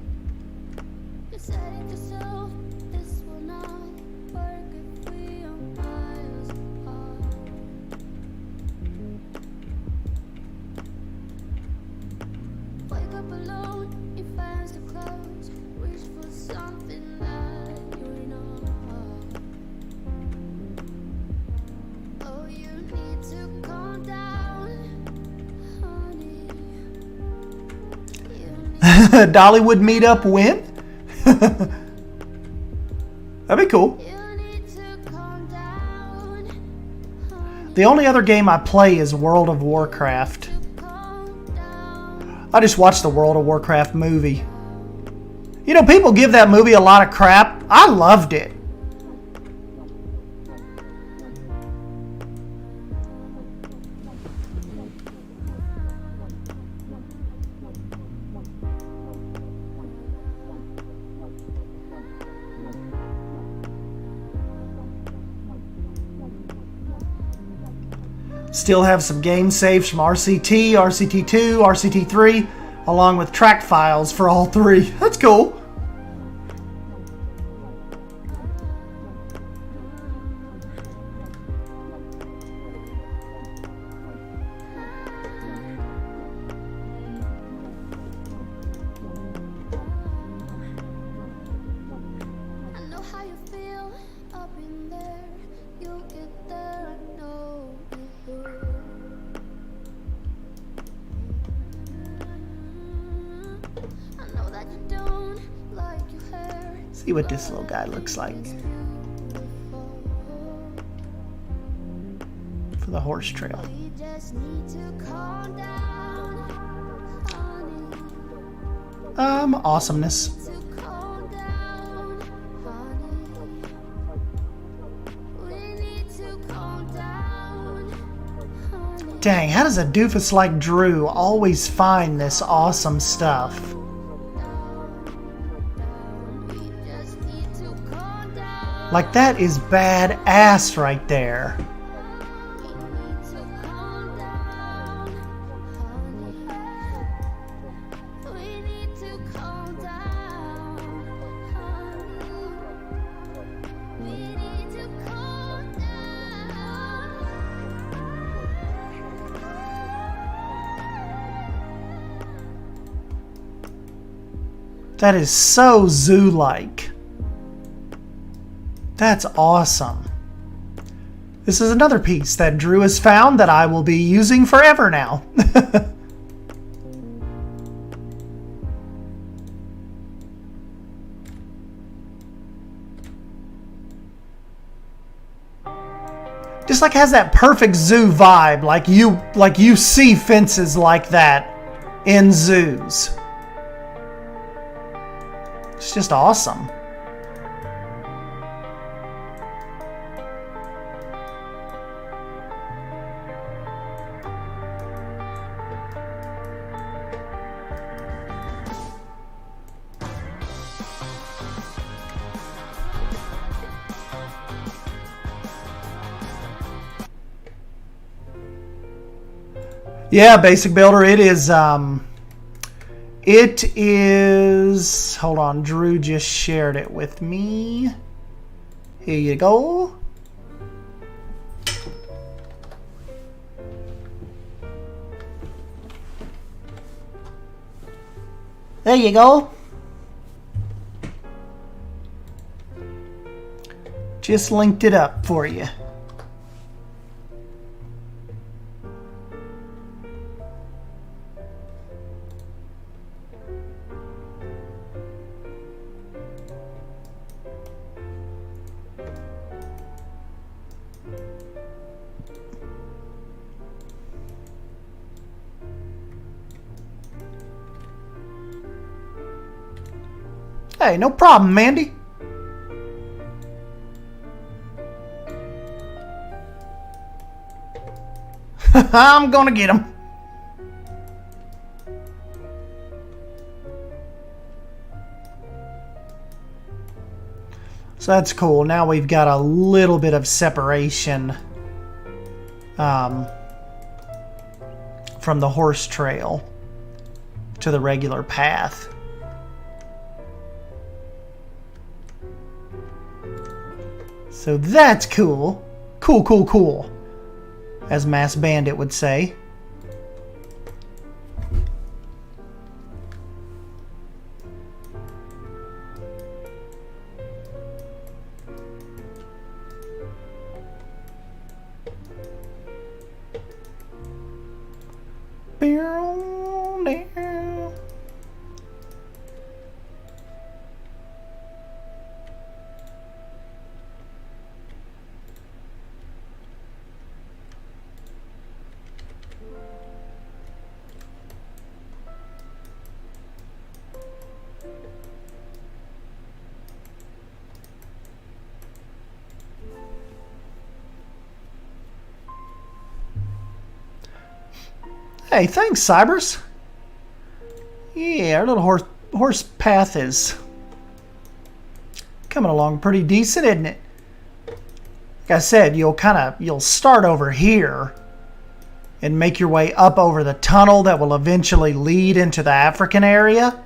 Dollywood meetup when? That'd be cool. The only other game I play is World of Warcraft. I just watched the World of Warcraft movie. People give that movie a lot of crap. I loved it. Still have some game saves from RCT, RCT2, RCT3, along with track files for all three. That's cool. See what this little guy looks like. For the horse trail. Awesomeness. Dang, how does a doofus like Drew always find this awesome stuff? Like, that is badass right there. That is so zoo-like. That's awesome. This is another piece that Drew has found that I will be using forever now. Just like has that perfect zoo vibe, like you see fences like that in zoos. It's just awesome. Yeah, Basic Builder, it is, hold on, Drew just shared it with me. Here you go. There you go. Just linked it up for you. Hey, no problem, Mandy. I'm gonna get him. So that's cool. Now we've got a little bit of separation from the horse trail to the regular path. So that's cool. Cool, cool, cool. As Mass Bandit would say. Hey, thanks, Cybers. Yeah, our little horse path is coming along pretty decent, isn't it? Like I said, you'll start over here and make your way up over the tunnel that will eventually lead into the African area.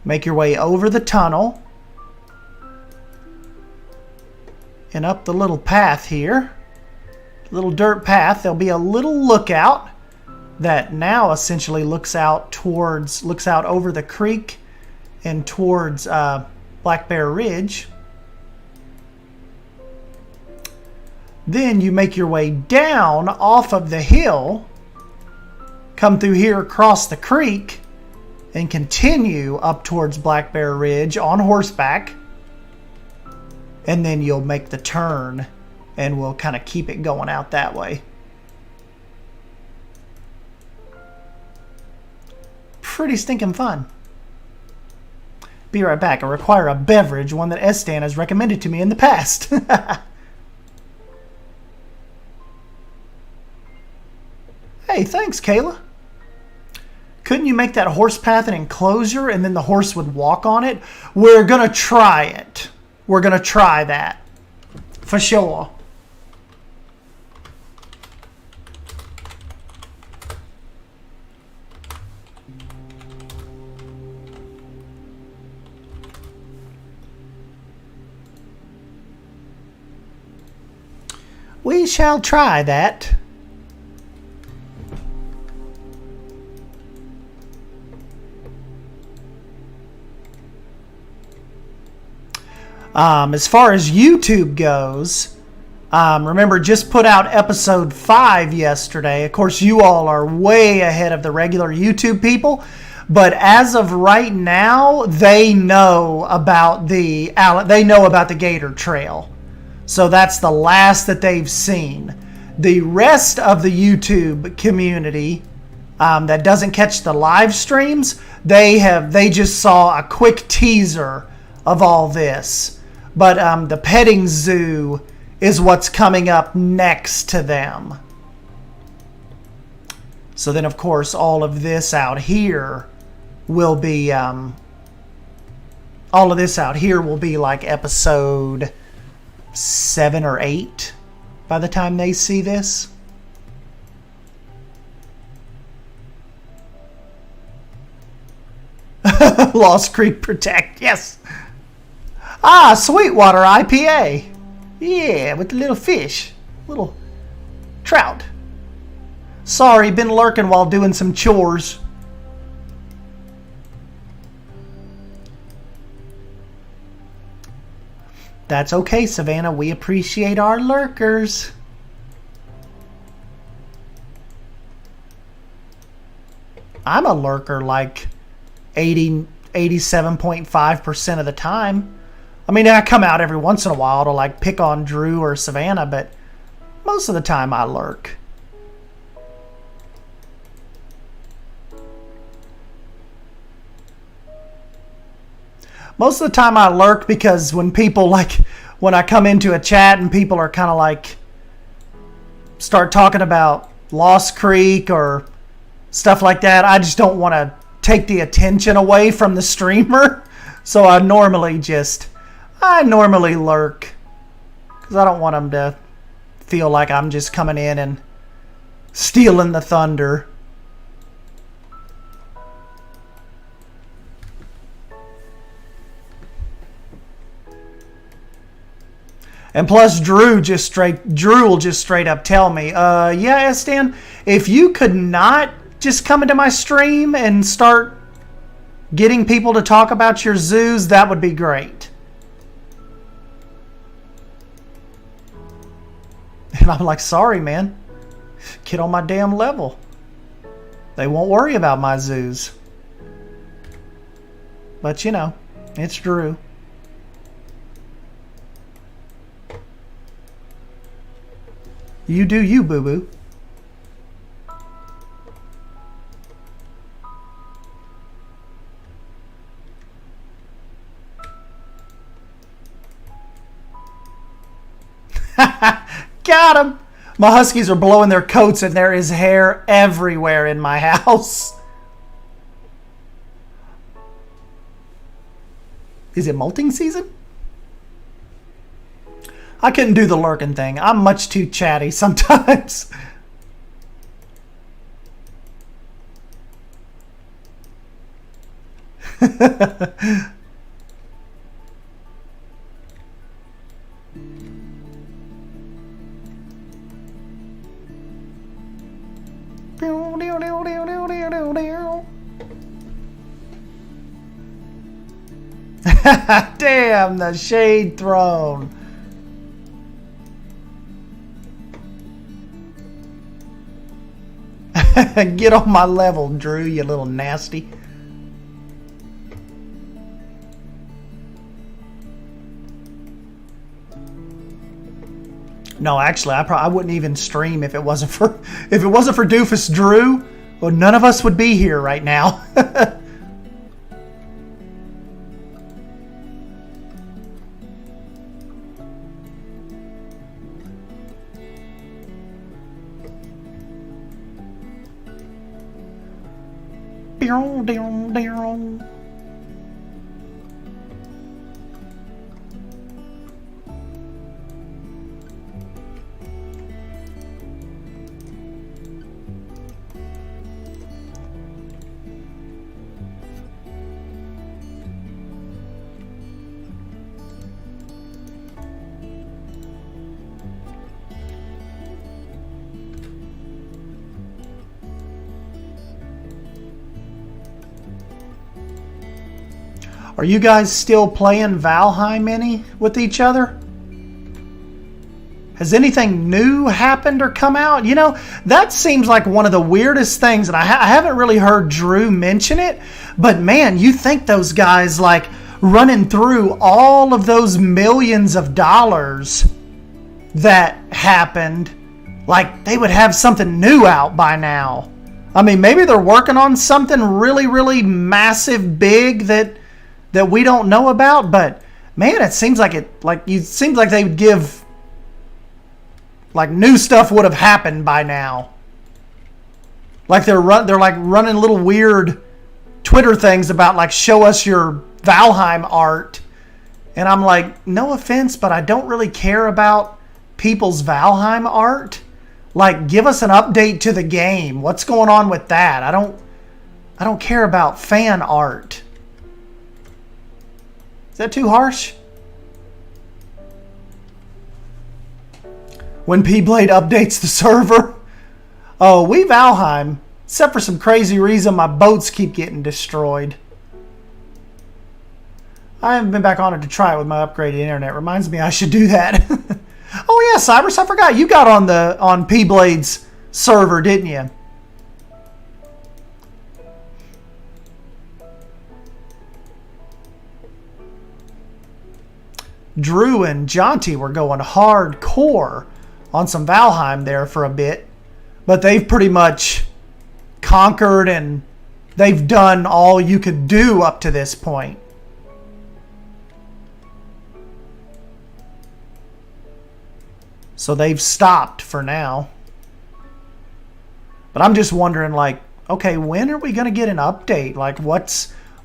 Make your way over the tunnel and up the little path here. Little dirt path. There'll be a little lookout that now essentially looks out over the creek and towards Black Bear Ridge. Then you make your way down off of the hill, come through here across the creek, and continue up towards Black Bear Ridge on horseback. And then you'll make the turn and we'll kind of keep it going out that way. Pretty stinking fun. Be right back. I require a beverage, one that Estan has recommended to me in the past. Hey, thanks, Kayla. Couldn't you make that horse path an enclosure and then the horse would walk on it? We're going to try it. we're going to try that. For sure. We shall try that. As far as YouTube goes, remember, just put out episode 5 yesterday. Of course, you all are way ahead of the regular YouTube people, but as of right now, they know about the Gator Trail. So that's the last that they've seen. The rest of the YouTube community that doesn't catch the live streams, they just saw a quick teaser of all this. But the petting zoo is what's coming up next to them. So then, of course, all of this out here will be like episode 7 or 8 by the time they see this. Lost Creek Protect, yes. Ah, Sweetwater IPA. Yeah, with the little fish. Little trout. Sorry, been lurking while doing some chores. That's okay, Savannah. We appreciate our lurkers. I'm a lurker like 87.5% of the time. I mean, I come out every once in a while to like pick on Drew or Savannah, but most of the time I lurk. Most of the time I lurk because when I come into a chat and people are kind of like start talking about Lost Creek or stuff like that, I just don't want to take the attention away from the streamer. So I normally lurk because I don't want them to feel like I'm just coming in and stealing the thunder. And plus, Drew will just straight up tell me, yeah, Estan, if you could not just come into my stream and start getting people to talk about your zoos, that would be great. And I'm like, sorry, man. Get on my damn level. They won't worry about my zoos. But, you know, it's Drew. You do you, boo-boo. Got him! My huskies are blowing their coats and there is hair everywhere in my house. Is it molting season? I couldn't do the lurking thing. I'm much too chatty sometimes. Damn, the shade throne. Get on my level, Drew, you little nasty. No, actually, I wouldn't even stream if it wasn't for Doofus Drew. Well, none of us would be here right now. Are you guys still playing Valheim any with each other? Has anything new happened or come out? You know, that seems like one of the weirdest things, and I haven't really heard Drew mention it, but man, you think those guys like running through all of those millions of dollars that happened, like they would have something new out by now. I mean, maybe they're working on something really, really massive, big that we don't know about, but man, it seems like they would give, like, new stuff would have happened by now. Like they're like running little weird Twitter things about like, show us your Valheim art. And I'm like, no offense, but I don't really care about people's Valheim art. Like, give us an update to the game. What's going on with that? I don't care about fan art. Is that too harsh? When P-Blade updates the server. Oh, we Valheim. Except for some crazy reason, my boats keep getting destroyed. I haven't been back on it to try it with my upgraded internet. Reminds me I should do that. Oh yeah, Cybers, I forgot. You got on P-Blade's server, didn't you? Drew and Jonty were going hardcore on some Valheim there for a bit, but they've pretty much conquered and they've done all you could do up to this point. So they've stopped for now. But I'm just wondering, like, okay, when are we going to get an update? Like, what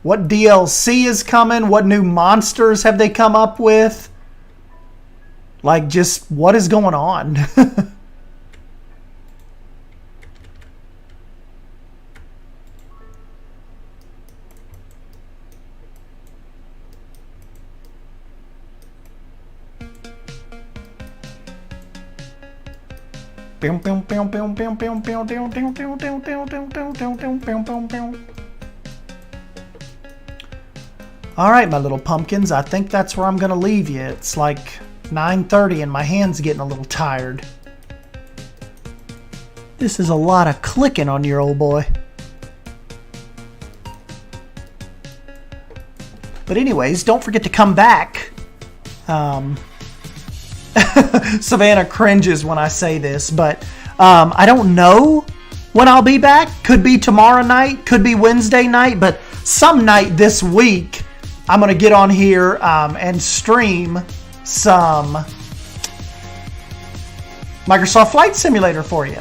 DLC is coming? What new monsters have they come up with? Like, just what is going on? All right, my little pumpkins, I think that's where I'm going to leave you. It's like 9:30 and my hand's getting a little tired. This is a lot of clicking on your old boy. But anyways, don't forget to come back. Savannah cringes when I say this, but I don't know when I'll be back. Could be tomorrow night, could be Wednesday night, but some night this week I'm going to get on here and stream some Microsoft Flight Simulator for you.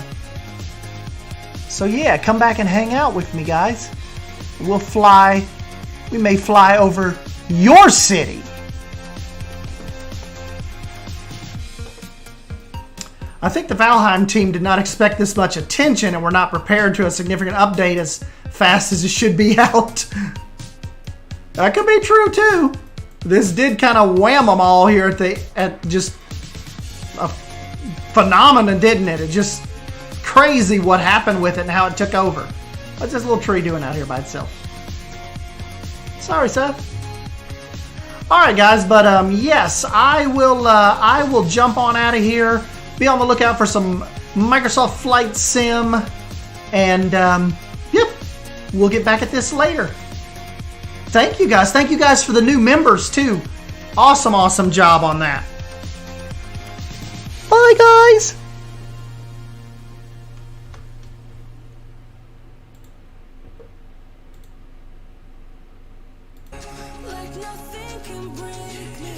So yeah, come back and hang out with me, guys. We may fly over your city. I think the Valheim team did not expect this much attention and were not prepared to a significant update as fast as it should be out. That could be true too. This did kind of wham them all here at just a phenomenon, didn't it? It just crazy what happened with it and how it took over. What's this little tree doing out here by itself? Sorry, Seth. All right, guys, but yes, I will jump on out of here. Be on the lookout for some Microsoft Flight Sim, and yep, we'll get back at this later. Thank you guys. Thank you guys for the new members too. Awesome job on that. Bye, guys. Like nothing can break me.